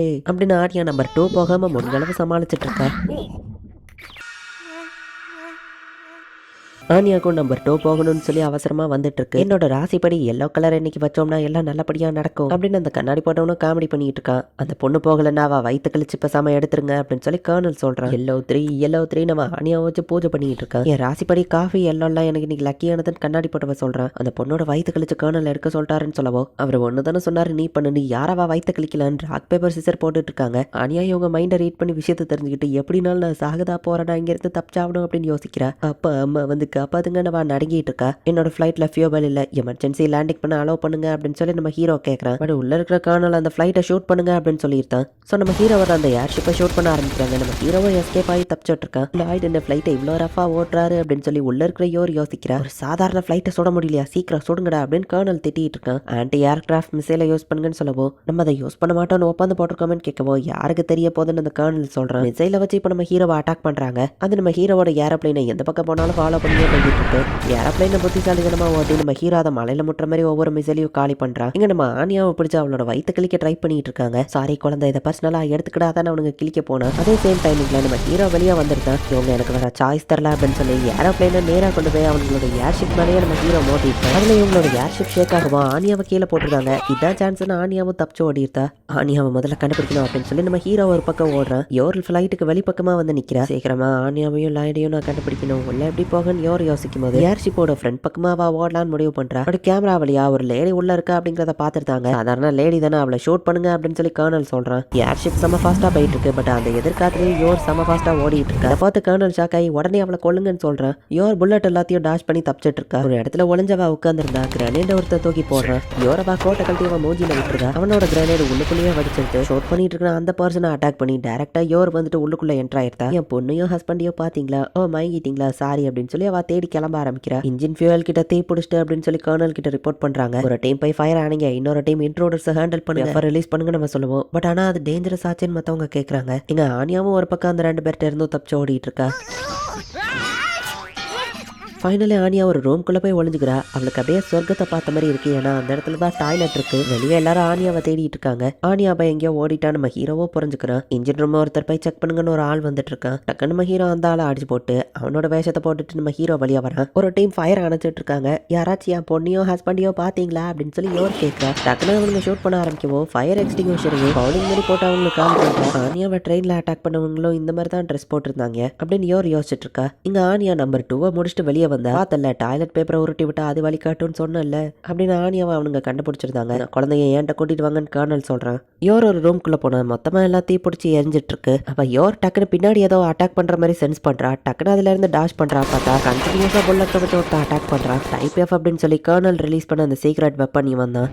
அப்படின்னு ஆடியா நம்பர் 2 போகாம முன்களவு சமாளிச்சிட்டு இருக்கா. ஆனியாக்கும் நம்பர் 2 போகணும்னு சொல்லி அவசரமா வந்துட்டு இருக்கு. என்னோட ராசிப்படி எல்லோ கலர் இன்னைக்கு வச்சோம்னா எல்லாம் நல்லபடியா நடக்கும் அப்படின்னு அந்த கண்ணாடி போட்டவனும் காமெடி பண்ணிட்டு இருக்கான். அந்த பொண்ணு போகலன்னா அவ வயிற்று கழிச்சு பேசாம எடுத்துருங்க அப்படின்னு சொல்லி கர்னல் சொல்றான். எல்லோ 3 நம்ம ஆனியா வச்சு பூஜை பண்ணிட்டு இருக்கான். என் ராசிப்படி காஃபி எல்லாம் எனக்கு இன்னைக்கு லக்கியானதுன்னு கண்ணாடி போட்டவ சொல்றான். அந்த பொண்ணோட வயிற்று கழிச்சு கர்னல் எடுக்க சொல்றாருன்னு சொல்லவோ அவர் ஒன்னு தானே சொன்னாரு, நீ பண்ணு, நீ யாராவா வயிற்று கழிக்கலான்னு ராக் பேப்பர் சிசர் போட்டுட்டு இருக்காங்க. ஆனியா இவங்க மைண்டை ரீட் பண்ணி விஷயத்தை தெரிஞ்சுக்கிட்டு எப்படினாலும் நான் சாகதா போறேன், இங்க இருந்து தப்பிச்சாகணும் அப்படின்னு யோசிக்கிறா. அப்ப அம்மா வந்து காப்பாத்துங்க, நம்ம நடுங்கிட்டு இருக்கா. என்னோட ஃபிளைட்ல ஃபியூவல் இல்ல, எமர்ஜென்சி லேண்டிங் பண்ண அலோவ் பண்ணுங்க அப்படின்னு சொல்லி நம்ம ஹீரோ கேட்கறான். பட் உள்ள இருக்கிற கர்னல் அந்த ஃபிளைட்டை ஷூட் பண்ணுங்க அப்படின்னு சொல்லியிருந்தான். சோ நம்ம ஹீரோ வர அந்த ஏர்ஷிப்பை ஷூட் பண்ண ஆரம்பிக்கிறாங்க. நம்ம ஹீரோவை எஸ்கேப் ஆகி தப்பிச்சுட்டு இருக்கான். லாய்ட் இந்த ஃபிளைட்டை இவ்வளோ ரஃபா ஓட்டுறாரு அப்படின்னு சொல்லி உள்ள இருக்கிற யோர் யோசிக்கிறா. ஒரு சாதாரண ஃபிளைட்டை சுட முடியலையா, சீக்கிரம் சுடுங்கடா அப்படின்னு கர்னல் திட்டிட்டு இருக்கான். ஆன்டி ஏர்கிராஃப்ட் மிசைலை யூஸ் பண்ணுங்கன்னு சொல்லவோ நம்ம அதை யூஸ் பண்ண மாட்டோம்னு ஒப்பந்து போட்டிருக்கோம்னு கேட்கவோ யாருக்கு தெரிய போதுன்னு அந்த கர்னல் சொல்றான். மிசைலை வச்சு இப்போ நம்ம ஹீரோவை அட்டாக் பண்றாங்க. அது நம்ம ஹீரோவோட ஏரோப்ளைனை எந்த பக்கம் போனாலும் ஃபாலோ பண்ணியே போயிட்டு இருக்கு. ஏரோப்ளைனை புத்திசாலித்தனமா ஓட்டி நம்ம ஹீரோ அதை மலையில முட்டுற மாதிரி ஒவ்வொரு மிசைலையும் காலி பண்றான். இங்க நம்ம ஆனியாவை பிடிச்சு அவளோட வயிற்று கிளிக்க ட்ரை பண்ணிட்டு இருக்காங்க. சாரி குழந்தை, இதை பர்சனலா எடுத்துக்கிடாதான் அவனுக்கு கிளிக்க போனா. அதே சேம் டைமிங்ல நம்ம ஹீரோ வெளியே வந்திருக்கான். இவங்க எனக்கு வேற சாய்ஸ் தரல அப்படின்னு சொல்லி ஏரோப்ளைனை நேரா கொண்டு போய் அவங்களோட ஏர்ஷிப் மேலேயே நம்ம ஹீரோ மோட்டிருக்கான். அதுல இவங்களோட ஏர்ஷிப் ஷேக் ஆகுமா ஆனியாவை கீழே போட்டுருக்காங்க. இதான் சான்ஸ்னு ஆனியாவும் தப்பிச்சு ஓடிருத்தா. ஆனியாவை முதல்ல கண்டுபிடிக்கணும் அப்படின்னு சொல்லி நம்ம ஹீரோ ஒரு பக்கம் ஓடுறான். யோர் ஃபிளைட்டுக்கு வெளிப்பக்கமா வந்து நிக்கிறா. சீக்கிரமா ஆனியாவையும் லாய்டையும் நான் கண்டுபிடிக்கணும். உள்ள எப்படி போகன்னு யோர் யோசிக்கும் போது ஏர்ஷிப்போட ஃப்ரண்ட் பக்கமா அவ ஓடலான்னு முடிவு பண்றா. ஒரு கேமரா வழியா ஒரு லேடி உள்ள இருக்கா அப்படிங்கறத பாத்துட்டாங்க. சாதாரண லேடி தானே, அவளை ஷூட் பண்ணுங்க அப்படின்னு சொல்லி கர்னல் சொல்றான். ஏர்ஷிப் செம ஃபாஸ்டா போயிட்டு இருக்கு. பட் அந்த எதிர்காலத்திலேயே யோர் செம ஃபாஸ்டா ஓடிட்டு இருக்கா. அதை பார்த்து கர்னல் ஷாக் ஆகி உடனே அவளை கொல்லுங்கன்னு சொல்றான். யோர் புல்லட் எல்லாத்தையும் டாஷ் பண்ணி தப்பிச்சிட்டு இருக்கா. ஒரு இடத்துல ஒளிஞ்சவா உட்கார்ந்துருந்தா. கிரனேட் ஒருத்த தூக்கி போடுறான். யோரவா கோட்டை கழட்டி அவன் மூஞ்சில விட்டுருக்கா. அவனோட கிரனேட் உள்ளுக்குள்ளேயே வடிச்சிருச்சு. ஷூட் பண்ணிட்டு இருக்கிற அந்த பர்சனை அட்டாக் பண்ணி டைரக்டா யோர் வந்துட்டு உள்ளுக்குள்ள என்டர் ஆயிருந்தா. என் பொண்ணையும் ஹஸ்பண்டையும் பாத்தீங்களா, ஓ மயங்கிட்டீங்களா, சாரி அப்படின்னு சொல்லி அவ தேடி கிளம்ப ஆரம்பிக்கிறா. இன்ஜின் ஃபியூவல் கிட்ட தீ பிடிச்சிட்டு அப்படின்னு சொல்லி கர்னல் கிட்ட ரிப்போர்ட் பண்றாங்க. ஒரு டீம் போய் ஃபயர் ஆனீங்க, இன்னொரு டீம் இன்ட்ரோடர்ஸ் ஹேண்டில் பண்ணுங்க, ரிலீஸ் பண்ணுங்க நம்ம சொல்லுவோம். பட் ஆனா அது டேஞ்சரஸ் ஆச்சுன்னு மத்தவங்க கேக்குறாங்க. இங்க ஆனியாவும் ஒரு பக்கம் அந்த 2 பேர்ட்ட இருந்தும் தப்பிச்சு ஓடிட்டு இருக்கா. ஃபைனலி ஆனியா ஒரு ரூம்குள்ள போய் ஒளிஞ்சுக்கிறா. அவளுக்கு அப்படியே சொர்க்கத்தை பார்த்த மாதிரி இருக்கு. ஏன்னா அந்த இடத்துல தான் டாய்லெட் இருக்கு. வெளியே எல்லாரும் ஆனியாவை தேடிட்டு இருக்காங்க. ஆனியா போய் எங்கேயோ ஓடிட்டா நம்ம ஹீரோவோ புரிஞ்சுக்கிறான். இன்ஜின் ரூம் ஒருத்தர் போய் செக் பண்ணுங்கன்னு ஒரு ஆள் வந்துட்டு இருக்கான். டக்குன்னு நம்ம ஹீரோ அந்த ஆளை அடிச்சு போட்டு அவனோட வேஷத்தை போட்டுட்டு நம்ம ஹீரோ வழியா வரான். ஒரு டீம் ஃபயர் அணைச்சிட்டு இருக்காங்க. யாராச்சும் என் பொண்ணையோ ஹஸ்பண்டையோ பாத்தீங்களா அப்படின்னு சொல்லி யோர் கேட்கிறா. டக்குன்னு அவங்க ஷூட் பண்ண ஆரம்பிக்கவோ ஃபயர் எக்ஸ்டிங்யூஷரையும் பவுலிங் மாதிரி போட்டு அவங்களுக்கு கால் பண்றா. ஆனியாவை ட்ரெயின்ல அட்டாக் பண்ணவங்களும் இந்த மாதிரி தான் ட்ரெஸ் போட்டிருந்தாங்க அப்படின்னு யோர் யோசிச்சுட்டு இருக்கா. இங்க ஆனியா நம்பர் 2 முடிச்சுட்டு வெளியே வந்தா. பார்த்தல டாய்லெட் பேப்பரை உருட்டி விட்டா அது வலிக்காட்டுன்னு சொன்னல அப்படின்னு ஆனியாவை அவனுங்க கண்டுபிடிச்சிருந்தாங்க. குழந்தைய ஏன்ட்ட கூட்டிட்டு வாங்கன்னு கர்னல் சொல்றான். யோர் ஒரு ரூம்குள்ள போனா மொத்தமா எல்லாத்தையும் பிடிச்சி எரிஞ்சிட்டு இருக்கு. அப்ப யோர் டக்குன்னு பின்னாடி ஏதோ அட்டாக் பண்ற மாதிரி சென்ஸ் பண்றா. டக்குன்னு அதுல இருந்து டாஷ் பண்றா. பார்த்தா கண்டினியூஸா புல்லட் வச்சு ஒருத்த அட்டாக் பண்றா. டைப் எஃப் அப்படின்னு சொல்லி கர்னல் ரிலீஸ் பண்ண அந்த சீக்ரெட் வெப்பன் இவன் தான்.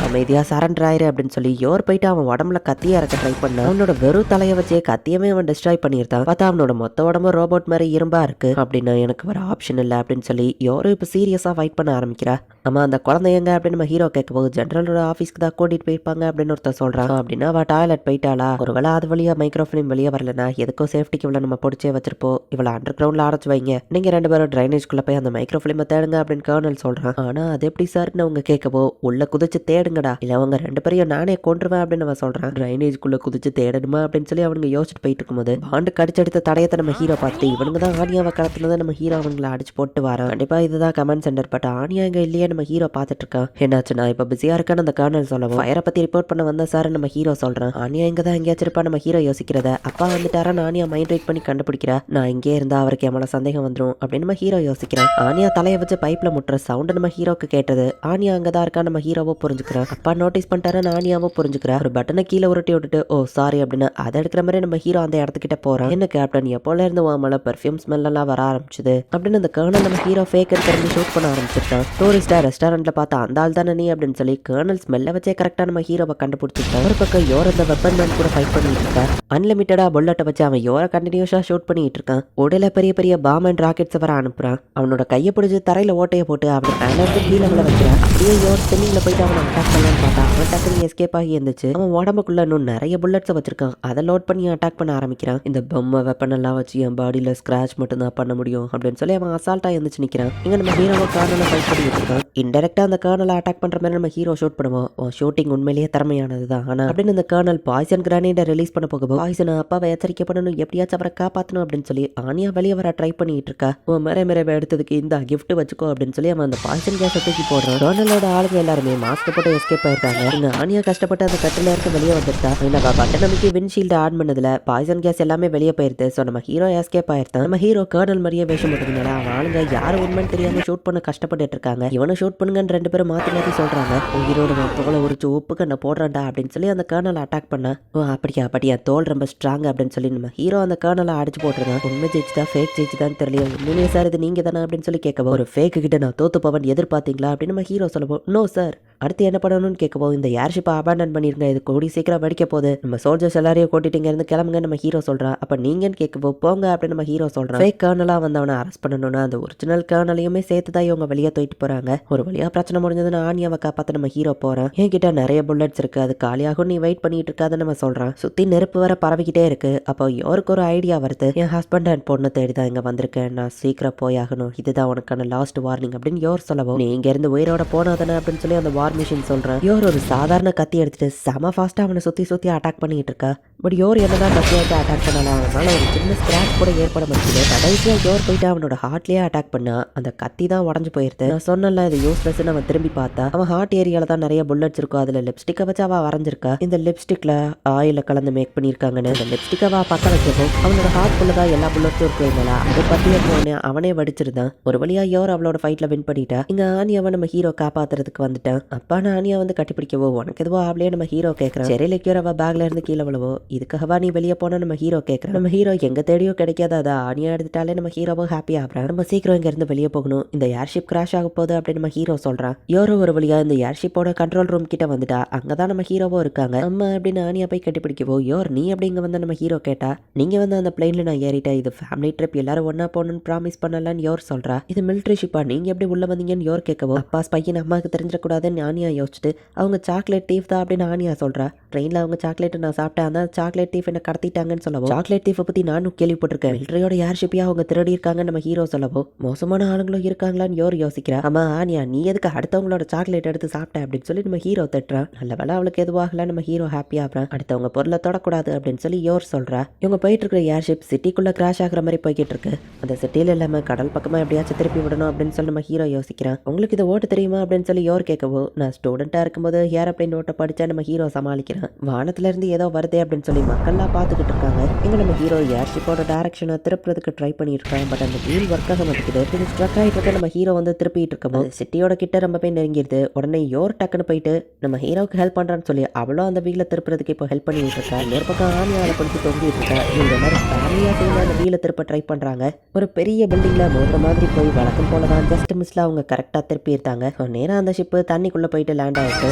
அமைதியா சரண்டர் ஆயிரு அப்படின்னு சொல்லி யோர் போயிட்டு அவன் உடம்புல கத்திய இறக்க ட்ரை பண்ணா. அவனோட வெறும் தலையை வச்சே கத்தியமே அவன் டிஸ்ட்ராய் பண்ணியிருந்தான். பார்த்தா அவனோட மொத்த உடம்பு ரோபோட் மாதிரி இரும்பா இருக்கு. அப்படின்னா எனக்கு வர ஆப்ஷன் இல்லை அப்படின்னு சொல்லி யோரும் இப்ப சீரியஸா ஃபைட் பண்ண ஆரம்பிக்கிறா. ஆமா அந்த குழந்தை எங்க அப்படின்னு நம்ம ஹீரோ கேட்க போது ஜெனரலோட ஆஃபீஸ்க்கு தான் கூட்டிட்டு போயிருப்பாங்க அப்படின்னு ஒருத்தர் சொல்றான். அப்படின்னா அவ டாய்லெட் போயிட்டாளா, ஒருவேளை அது வழியா மைக்ரோஃபிலிம் வெளியே வரலனா எதுக்கும் சேஃப்டிக்கு இவ்வளவு நம்ம பிடிச்சே வச்சிருப்போம், இவ்வளவு அண்டர் கிரவுண்ட்ல அடைச்சு வைங்க, நீங்க 2 பேரும் டிரைனேஜ்குள்ள போய் அந்த மைக்ரோஃபிலிமை தேடுங்க அப்படின்னு கர்னல் சொல்றான். ஆனா அது எப்படி சார்னு அவங்க கேட்கவோ உள்ள குதிச்சு தேடுங்கடா, இல்ல அவங்க 2 பேரையும் நானே கொன்றுவேன் அப்படின்னு அவன் சொல்றான். டிரைனேஜ்குள்ள குதிச்சு தேடணுமா அப்படின்னு சொல்லி அவனுங்க யோசிச்சுட்டு போயிட்டு இருக்கும்போது பாண்டு கடிச்செடுத்த தடயத்தை நம்ம ஹீரோ பார்த்து இவனுங்க தான் ஆனியாவை கடத்தினதை நம்ம ஹீரோ அவங்களை அடிச்சு போட்டு வரான். கண்டிப்பா இதுதான் கமெண்ட் சென்டர். பட் ஆனியா இங்க இல்லையே நம்ம ஹீரோ பார்த்துட்டு இருக்கான். என்னாச்சு, நான் இப்போ பிஸியா இருக்கேன்னு அந்த கர்னல் சொல்லவும் ஃபயரை பத்தி ரிப்போர்ட் பண்ண வந்தா சார் நம்ம ஹீரோ சொல்றான். ஆனியா இங்க தான் எங்கேயாச்சும் இருப்பா. நம்ம ஹீரோ யோசிக்கிறத அப்பா வந்துட்டாரா ஆனியா மைண்ட் ரீட் பண்ணி கண்டுபிடிக்கிறா. நான் இங்கே இருந்தா அவருக்கு எவ்வளோ சந்தேகம் வந்துடும் அப்படின்னு நம்ம ஹீரோ யோசிக்கிறான். ஆனியா தலையை வச்சு பைப்ல முட்டுற சவுண்ட் நம்ம ஹீரோக்கு கேட்டது. ஆனியா அங்கதான் இருக்கா நம்ம ஹீரோவோ புரிஞ்சுக்கிறான். அப்பா நோட்டீஸ் பண்ணிட்டாரு ஆனியாவோ புரிஞ்சுக்கிறா. ஒரு பட்டனை கீழே உருட்டி விட்டுட்டு ஓ சாரி அப்படின்னு அதை எடுக்கிற மாதிரி நம்ம ஹீரோ அந்த இடத்துக்கிட்ட போறான். என்ன கேப்டன் எப்போல இருந்து வாமல பெர்ஃப்யூம் ஸ்மெல் எல்லாம் வர ஆரம்பிச்சுது அப்படின்னு அந்த கர்னல் நம்ம ஹீரோ ஃபேக் தெரிஞ்சு ஷூட் பண்ண ஆரம்பிச்சிருக்கான். டூரிஸ்டா ரெஸ்டாரண்ட்ல பார்த்தா அந்த ஆள் தானே நீ அப்படின்னு சொல்லி கர்னல் ஸ்மெல்ல வச்சே கரெக்டா நம்ம ஹீரோவை கண்டுபிடிச்சிருக்கான். ஒரு பக்கம் யோர் அந்த வெப்பன் மேன் கூட ஃபைட் பண்ணிட்டு இருக்கா. அன்லிமிட்டடா புல்லட்டை வச்சு அவன் யோரை கண்டினியூஸா ஷூட் பண்ணிட்டு இருக்கான். உடல பெரிய பெரிய பாம் அண்ட் ராக்கெட்ஸ் வர அனுப்புறான். அவனோட கையை பிடிச்சி தரையில ஓட்டையை போட்டு அவன் மேலே கீழே விழ வைக்கிறான். அப்படியே யோர் ஸ்பின்னிங்ல போயிட்டு அவனை அட்டாக் பண்ணலான்னு பார்த்தா அவன் டக்குனு எஸ்கேப் ஆகி இருந்துச்சு. அவன் உடம்புக்குள்ள இன்னும் நிறைய புல்லட்ஸ் வச்சிருக்கான். அதை லோட் பண்ணி அட்டாக் பண்ண ஆரம்பிக்கிறான். இந்த பொம்மை வெப்பன் எல்லாம் வச்சு என் பாடியில ஸ்கிராச் மட்டும் தான் பண்ண முடியும் அப்படின்னு சொல்லி அவன் அசால்ட்டா இருந்துச்சு நிக்கிறான். இங்க நம்ம ஹீரோவை கர்னலை ஃபைட் பண்ணிட்டு இருக்கான். இன்டெரக்டா அந்த கர்னலை அட்டாக் பண்ற மாதிரி நம்ம ஹீரோ ஷூட் பண்ணுவோம். ஷூட்டிங் உண்மையிலேயே திறமையானது தான். ஆனா அப்படின்னு இந்த கர்னல் பாய்சன் கிரானேட்டை ரிலீஸ் பண்ண போகும்போது பாய்சன் அப்பாவை எச்சரிக்கை பண்ணணும், எப்படியாச்சும் அவரை காப்பாற்றணும் அப்படின்னு சொல்லி ஆனியா வெளியே வர ட்ரை பண்ணிட்டு இருக்கா. மறைமறைவை எடுத்ததுக்கு இந்த கிஃப்ட் வச்சுக்கோ அப்படின்னு சொல்லி அவன் அந்த பாய்சன் கேஸை தூக்கி போடுறான். கர்னலோட ஆளுங்க எல்லாருமே மாஸ்க் போட்டு எஸ்கேப் ஆயிருக்காங்க. இங்க ஆனியா கஷ்டப்பட்டு அந்த கட்டில இருக்க வெளியே வந்துருக்கா. பட்டன் நமக்கு விண்ட்ஷீல்டு ஆன் பண்ணதுல பாய்சன் கேஸ் எல்லாமே வெளியே போயிருது. ஸோ நம்ம ஹீரோ எஸ்கேப் ஆயிருந்தான். நம்ம ஹீரோ கர்னல் மாதிரியே வேஷம் போட்டுருந்தா அவன் ஆளுங்க யாரும் உண்மைன்னு தெரியாம ஷூட் பண்ண கஷ்டப்பட்டு இருக்காங்க. இவனை ஷூட் பண்ணுங்கன்னு 2 பேரும் மாத்தி மாத்தி சொல்றாங்க. உயிரோட தோலை உரிச்சு உப்பு கண்ணை போடுறான்டா அப்படின்னு சொல்லி அந்த கர்னலை அட்டாக் பண்ண அப்படியா தோல் ரொம்ப ஸ்ட்ராங் அப்படின்னு சொல்லி நம்ம ஹீரோ அந்த கர்னலை அடிச்சு போட்டுருந்தான். உண்மை ஜெயிச்சுதா ஃபேக் ஜெயிச்சுதான் தெரியல. உண்மையிலே சார் இது நீங்க தானே அப்படின்னு சொல்லி கேட்கவோ ஒரு ஃபேக்கு கிட்ட நான் தோத்து போவன் எதிர்பார்த்தீங்களா அப்படின்னு நம்ம ஹீரோ சொல்லப்போ நோ சார். அடுத்து என்ன பண்ணணும்னு கேட்கப்போ இந்த ஏர்ஷிப்பை அபாண்டன் பண்ணிருங்க, இது கூடி சீக்கிரம் வெடிக்க போகுது, நம்ம சோல்ஜர்ஸ் எல்லாரையும் கூட்டிட்டு இருந்து கிளம்புங்க நம்ம ஹீரோ சொல்றான். அப்ப நீங்கன்னு கேட்கப்போ போங்க அப்படின்னு நம்ம ஹீரோ சொல்றான். ஃபேக் கர்னலா வந்து அவனை அரெஸ்ட் பண்ணணும்னா அந்த ஒரிஜினல் கர்னலையுமே சேர்த்து தான் இவங்க வெளியே தூக்கிட்டு போறாங்க. ஒரு வழியா பிரச்சனை முடிஞ்சதுன்னு ஆனியாவை காப்பாற்ற நம்ம ஹீரோ போறான். என்கிட்ட நிறைய புல்லட்ஸ் இருக்கு, அது காலியாகும், நீ வெயிட் பண்ணிட்டு இருக்காத நம்ம சொல்றான். சுத்தி நெருப்பு வர பரவிக்கிட்டே இருக்கு. அப்போ யாருக்கு ஒரு ஐடியா வருது, என் ஹஸ்பண்ட் அண்ட் பொண்ணு தேடி தான் இங்க வந்திருக்கேன், நான் சீக்கிரம் போயாகணும், இதுதான் உனக்கான லாஸ்ட் வார்னிங் அப்படின்னு யோர் சொல்லவும் நீ இங்க இருந்து உயிரோட போனாதானே அப்படின்னு சொல்லி அந்த வார் மிஷின் சொல்றேன். யோர் ஒரு சாதாரண கத்தி எடுத்துட்டு செம ஃபாஸ்டா அவனை சுத்தி அட்டாக் பண்ணிட்டு இருக்கா. பட் யோர் என்னதான் கத்தியாச்சு அட்டாக் பண்ணலாம், அதனால ஒரு சின்ன ஸ்கிராச் கூட ஏற்பட முடியல. கடைசியா யோர் போயிட்டு அவனோட ஹார்ட்லயே அட்டாக் பண்ணா அந்த கத்தி தான் உடஞ்சு போயிருது. நான் சொன்னல இது யூஸ்லெஸ்ன்னு அவன் திரும்பி பார்த்தா அவன் ஹார்ட் ஏரியால தான் நிறைய புல்லட்ஸ் இருக்கும். அதுல லிப்ஸ்டிக்கை வச்சு அவ வரைஞ்சிருக்கா. இந்த லிப்ஸ்டிக்ல ஆயில கலந்து மேக் பண்ணிருக்காங்கன்னு அந்த லிப்ஸ்டிக் அவ பத்த வைக்கவும் அவனோட ஹார்ட் தான் எல்லா புல்லட்ஸும் இருக்குங்களா அதை பத்தி அவனே வடிச்சிருந்தான். ஒரு வழியா யோர் அவளோட ஃபைட்ல வின் பண்ணிட்டா. இங்க ஆனியாவை நம்ம ஹீரோ காப்பாத்துறதுக்கு வந்துட்டான். அப்பா ஆனியா வந்து கட்டிப்பிடிக்கவோ உனக்கு எதுவோ அவளையே நம்ம ஹீரோ கேட்கறான். சரி லிக்யூர் அவ பேக்ல இருந்து கீழே விழவோ இதுக்காகவா நீ வெளியே போனா நம்ம ஹீரோ கேட்கறான். நம்ம ஹீரோ எங்க தேடியோ கிடைக்காத அதை ஆனியா எடுத்துட்டாலே நம்ம ஹீரோவோ ஹாப்பி ஆகிறான். நம்ம சீக்கிரம் இங்க இருந்து வெளியே போகணும், இந்த ஏர்ஷிப் கிராஷ் ஆக போகுது அப்படின்னு நம்ம ஹீரோ சொல்றான். யோரோ ஒரு வழியா இந்த ஏர்ஷிப்போட கண்ட்ரோல் ரூம் கிட்ட வந்துட்டா. அங்கதான் நம்ம ஹீரோவோ இருக்காங்க. அம்மா அப்படின்னு ஆனியா போய் கட்டிப்பிடிக்கவோ யோர் நீ அப்படி இங்க வந்து நம்ம ஹீரோ கேட்டா நீங்க வந்து அந்த பிளைன்ல நான் ஏறிட்டேன், இது ஃபேமிலி ட்ரிப், எல்லாரும் ஒன்னா போகணும்னு ப்ராமிஸ் பண்ணலான்னு யோர் சொல்றா. இது மிலிட்ரி ஷிப்பா, நீங்க எப்படி உள்ள வந்தீங்கன்னு யோர் கேட்கவோ அப்பா ஸ்பையன் அம்மாவுக்கு தெரிஞ்சிடக்கூடாதுன்னு ஆனியா யோசிச்சுட்டு அவங்க சாக்லேட் டீஃப் தான் அப்படின்னு ஆனியா சொல்றா. ட்ரெயின்ல அவங்க சாக்லேட் நான் சாப்பிட்டேன், அந்த சாக்லேட் டீஃப் என்ன கடத்திட்டாங்கன்னு சொல்லவும் சாக்லேட் டீஃபை பத்தி நானும் கேள்விப்பட்டிருக்கேன், மிலிட்ரியோட ஏர்ஷிப்பையா அவங்க திருடி இருக்காங்கன்னு நம்ம ஹீரோ சொல்லவும் மோசமான ஆளுங்களும் இருக்காங்களான்னு யோர் யோசிக்கிறா. ஆமா ஆனியா நீ எதுக்கு அடுத்தவங்களோட சாக்லேட் எடுத்து சாப்பிட்டேன் அப்படின்னு சொல்லி நம்ம ஹீரோ திட்டுறா. நல்ல வேலை அவளுக்கு எதுவாகல நம்ம ஹீரோ ஹாப்பியா ஆகிறான். அடுத்தவங்க பொருளை தொடக்கூடாது அப்படின்னு சொல்லி யோர் சொல்றா. இவங்க போயிட்டு இருக்கிற ஏர்ஷிப் சிட்டிக்குள்ள கிராஷ் ஆகிற மாதிரி போய்கிட்டு இருக்கு. அந்த சிட்டியில இல்லாம கடல் பக்கமா எப்படியாச்சும் திருப்பி விடணும் அப்படின்னு சொல்லி நம்ம ஹீரோ யோசிக்கிறான். உங்களுக்கு இதை ஓட்டு தெரியுமா அப்படின்னு சொல்லி யோர் கேட்கவோ நான் ஸ்டூடெண்டா இருக்கும்போது ஏரோப்ளைன் ஓட்ட படிச்சா நம்ம ஹீரோ சமாளிக்கிறான். வானத்துல இருந்து ஏதோ வருதே அப்படின்னு சொல்லி மக்கள்லாம் பார்த்துக்கிட்டு இருக்காங்க. இங்க நம்ம ஹீரோ ஏர்ஷிப்போட டைரக்ஷனை திருப்புறதுக்கு ட்ரை பண்ணிட்டு இருக்கான். பட் அந்த வீல் ஒர்க் ஆக மாட்டேங்குது. இது ஸ்ட்ரக் ஆகிட்டு இருக்க நம்ம ஹீரோ வந்து திருப்பிட்டு இருக்கும்போது சிட்டியோட கிட்ட ரொம்ப போய் நெருங்கிடுது. உடனே யோர் டக்குன்னு போயிட்டு நம்ம ஹீரோக்கு ஹெல்ப் பண்றான்னு சொல்லி அவளும் அந்த வீல திருப்புறதுக்கு இப்போ ஹெல்ப் பண்ணிட்டு இருக்கா. இன்னொரு பக்கம் ஆனியாவை பிடிச்சி தொங்கிட்டு இருக்கா. இவங்க எல்லாரும் ஃபேமிலியா சேர்ந்து அந்த வீல திருப்ப ட்ரை பண்றாங்க. ஒரு பெரிய பில்டிங்ல மோதுற மாதிரி போய் வழக்கம் போலதான் ஜஸ்ட் மிஸ்ல அவங்க கரெக்டா திருப்பி இருக்காங்க. நேரா அந்த ஷிப்பு தண்ணிக்குள்ள போயிட்டு லேண்ட் ஆயிருக்கு.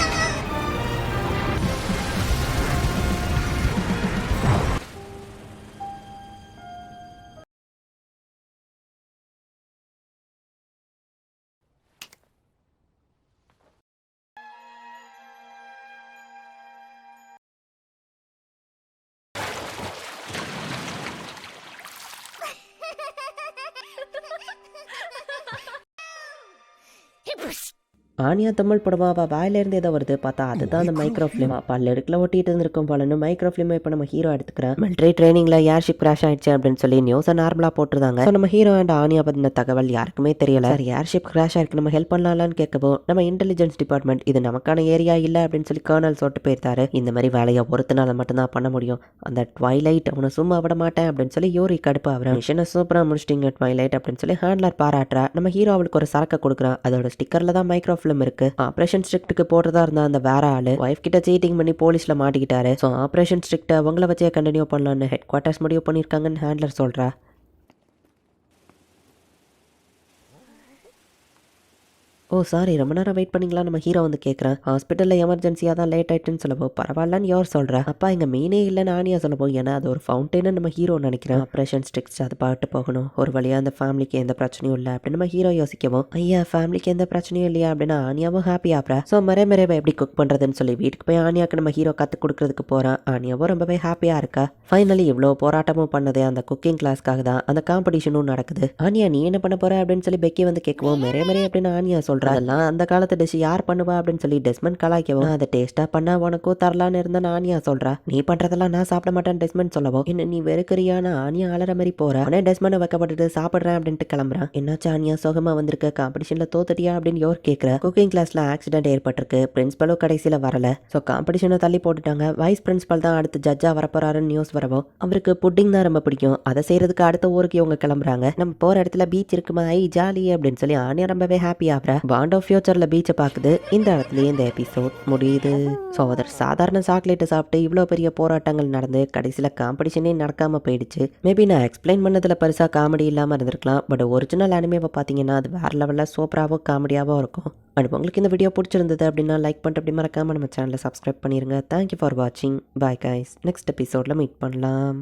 ஆனியா தமிழ் படமா அவள் வாயிலேருந்து ஏதோ வருது பார்த்தா அதுதான் அந்த மைக்ரோ ஃபிலிம் பல்ல இருக்குல ஒட்டிட்டு இருந்திருக்கும் போலன்னு மைக்ரோ ஃபிலிம் இப்போ நம்ம ஹீரோ எடுத்துக்கிறேன். மிலிட்ரி ட்ரைனிங்ல ஏர்ஷிப் கிராஷ் ஆயிடுச்சு அப்படின்னு சொல்லி நியூஸை நார்மலாக போட்டுருந்தாங்க. ஸோ நம்ம ஹீரோ அண்ட் ஆனியா பத்தின தகவல் யாருக்குமே தெரியல. சார் ஏர்ஷிப் கிராஷ் ஆயிருக்கு, நம்ம ஹெல்ப் பண்ணலாம்னு கேட்கவோ நம்ம இன்டெலிஜென்ஸ் டிபார்ட்மெண்ட் இது நமக்கான ஏரியா இல்லை அப்படின்னு சொல்லி கர்னல் சொல்லிட்டு போயிருந்தாரு. இந்த மாதிரி வேலையை ஒருத்தனால மட்டும்தான் பண்ண முடியும். அந்த ட்வைலைட் அவனை சும்மா விட மாட்டேன் அப்படின்னு சொல்லி யோரி கடுப்பு ஆகிறான். மிஷனை சூப்பராக முடிச்சிட்டிங்க ட்வைலைட் அப்படின்னு சொல்லி ஹேண்ட்லர் பாராட்டுறா. நம்ம ஹீரோ அவளுக்கு ஒரு சரக்கு கொடுக்குறான். அதோட ஸ்டிக்கர்ல தான் மைக்ரோ ஃபிலிம் இருக்கு. ஆபரேஷன் ஸ்ட்ரிக்ட்டுக்கு போடுறதா இருந்தா அந்த வேற ஆளு ஒய்ஃப் கிட்ட சீட்டிங் பண்ணி போலீஸ்ல மாட்டிக்கிட்டாரு. ஸோ ஆபரேஷன் ஸ்ட்ரிக்ட்டை அவங்கள வச்சே கண்டினியூ பண்ணலான்னு ஹெட் குவார்ட்டர்ஸ் முடிவு பண்ணியிருக்காங்கன்னு ஹேண்ட்லர் சொல்றா. ஓ சாரி, ரொம்ப நேரம் வெயிட் பண்ணிங்களா நம்ம ஹீரோ வந்து கேட்குறேன். ஹாஸ்பிட்டலில் எமர்ஜென்சியாக தான் லேட் ஆயிட்டுன்னு சொல்லப்போ பரவாயில்லன்னு யார் சொல்கிறா. அப்பா இங்கே மீனே இல்லைன்னு ஆனியா சொல்லப்போ ஏன்னா அது ஒரு ஃபவுண்டேன்னு நம்ம ஹீரோ நினைக்கிறேன். ஆப்ரேஷன் ஸ்ட்ரிக்ஸ் அது பாட்டு போகணும், ஒரு வழியாக அந்த ஃபேமிலிக்கு எந்த பிரச்சனையும் இல்லை அப்படின்னு நம்ம ஹீரோ யோசிக்கவும் ஐயா ஃபேமிலிக்கு எந்த பிரச்சனையும் இல்லையா அப்படின்னு ஆனியாவும் ஹாப்பி ஆப்ரா. ஸோ மறைமறைவை எப்படி குக் பண்ணுறதுன்னு சொல்லி வீட்டுக்கு போய் ஆனியாவுக்கு நம்ம ஹீரோ கற்றுக் கொடுக்கறதுக்கு போகிறான். ஆனியாவும் ரொம்பவே ஹாப்பியாக இருக்கா. ஃபைனலி இவ்வளோ போராட்டமும் பண்ணதே அந்த குக்கிங் கிளாஸ்க்காக தான். அந்த காம்படிஷனும் நடக்குது. ஆனியா நீ என்ன பண்ண போற அப்படின்னு சொல்லி பெக்கி வந்து கேட்கவும் மறை அப்படின்னு ஆனியா சொல்றா. அதெல்லாம் அந்த காலத்து டிஷ் யார் பண்ணுவா அப்படின்னு சொல்லி டெஸ்மண்ட் கலாய்க்கவும் அதை டேஸ்டா பண்ணா உனக்கும் தரலான்னு இருந்த ஆனியா சொல்றா. நீ பண்றதெல்லாம் நான் சாப்பிட மாட்டேன் டெஸ்மண்ட் சொல்லவும் என்ன நீ வெறுக்கிறியான ஆனியா அலற மாதிரி போறா. உடனே டெஸ்மண்ட் வைக்கப்பட்டுட்டு சாப்பிடுறேன் அப்படின்ட்டு கிளம்புறான். என்னாச்சு ஆனியா சோகமா வந்திருக்க, காம்படிஷன்ல தோத்துட்டியா அப்படின்னு யோர் கேட்கிற. குக்கிங் கிளாஸ்ல ஆக்சிடென்ட் ஏற்பட்டிருக்கு, பிரின்சிபலும் கடைசியில வரல. ஸோ காம்படிஷனை தள்ளி போட்டுட்டாங்க. வைஸ் பிரின்சிபல் தான் அடுத்து ஜட்ஜா வரப்போறாருன்னு நியூஸ் வரவும் அவருக்கு புட்டிங் தான் ரொம்ப பிடிக்கும். அதை செய்யறதுக்கு அடுத்த ஊருக்கு இவங்க கிளம்புறாங்க. நம்ம போற இடத்துல பீச் இருக்குமா, ஐ ஜாலி அப்படின்னு சொல்லி ஆனியா ரொம்பவே ஹாப்பி ஆகுறா. பாண்ட் ஆஃப் ஃபியூச்சர்ல பீச்சை பார்க்குது. இந்த இடத்துலயே இந்த எபிசோட் முடியுது. ஸோ அதர் சாதாரண சாக்லேட்டை சாப்பிட்டு இவ்வளோ பெரிய போராட்டங்கள் நடந்து கடைசியில் காம்படிஷனே நடக்காம போயிடுச்சு. மேபி நான் எக்ஸ்பிளைன் பண்ணதுல பெருசாக காமெடி இல்லாமல் இருந்திருக்கலாம். பட் ஒரிஜினல் அனிமேவை பார்த்தீங்கன்னா அது வேற லெவலில் சூப்பராகவும் காமெடியாகவும் இருக்கும். அண்ட் உங்களுக்கு இந்த வீடியோ பிடிச்சிருந்தது அப்படின்னா லைக் பண்ணிட்டு அப்படி மறக்காம நம்ம சேனலை சப்ஸ்கிரைப் பண்ணிருங்க. தேங்க்யூ ஃபார் வாட்சிங். பாய் கைஸ், நெக்ஸ்ட் எபிசோட்ல மீட் பண்ணலாம்.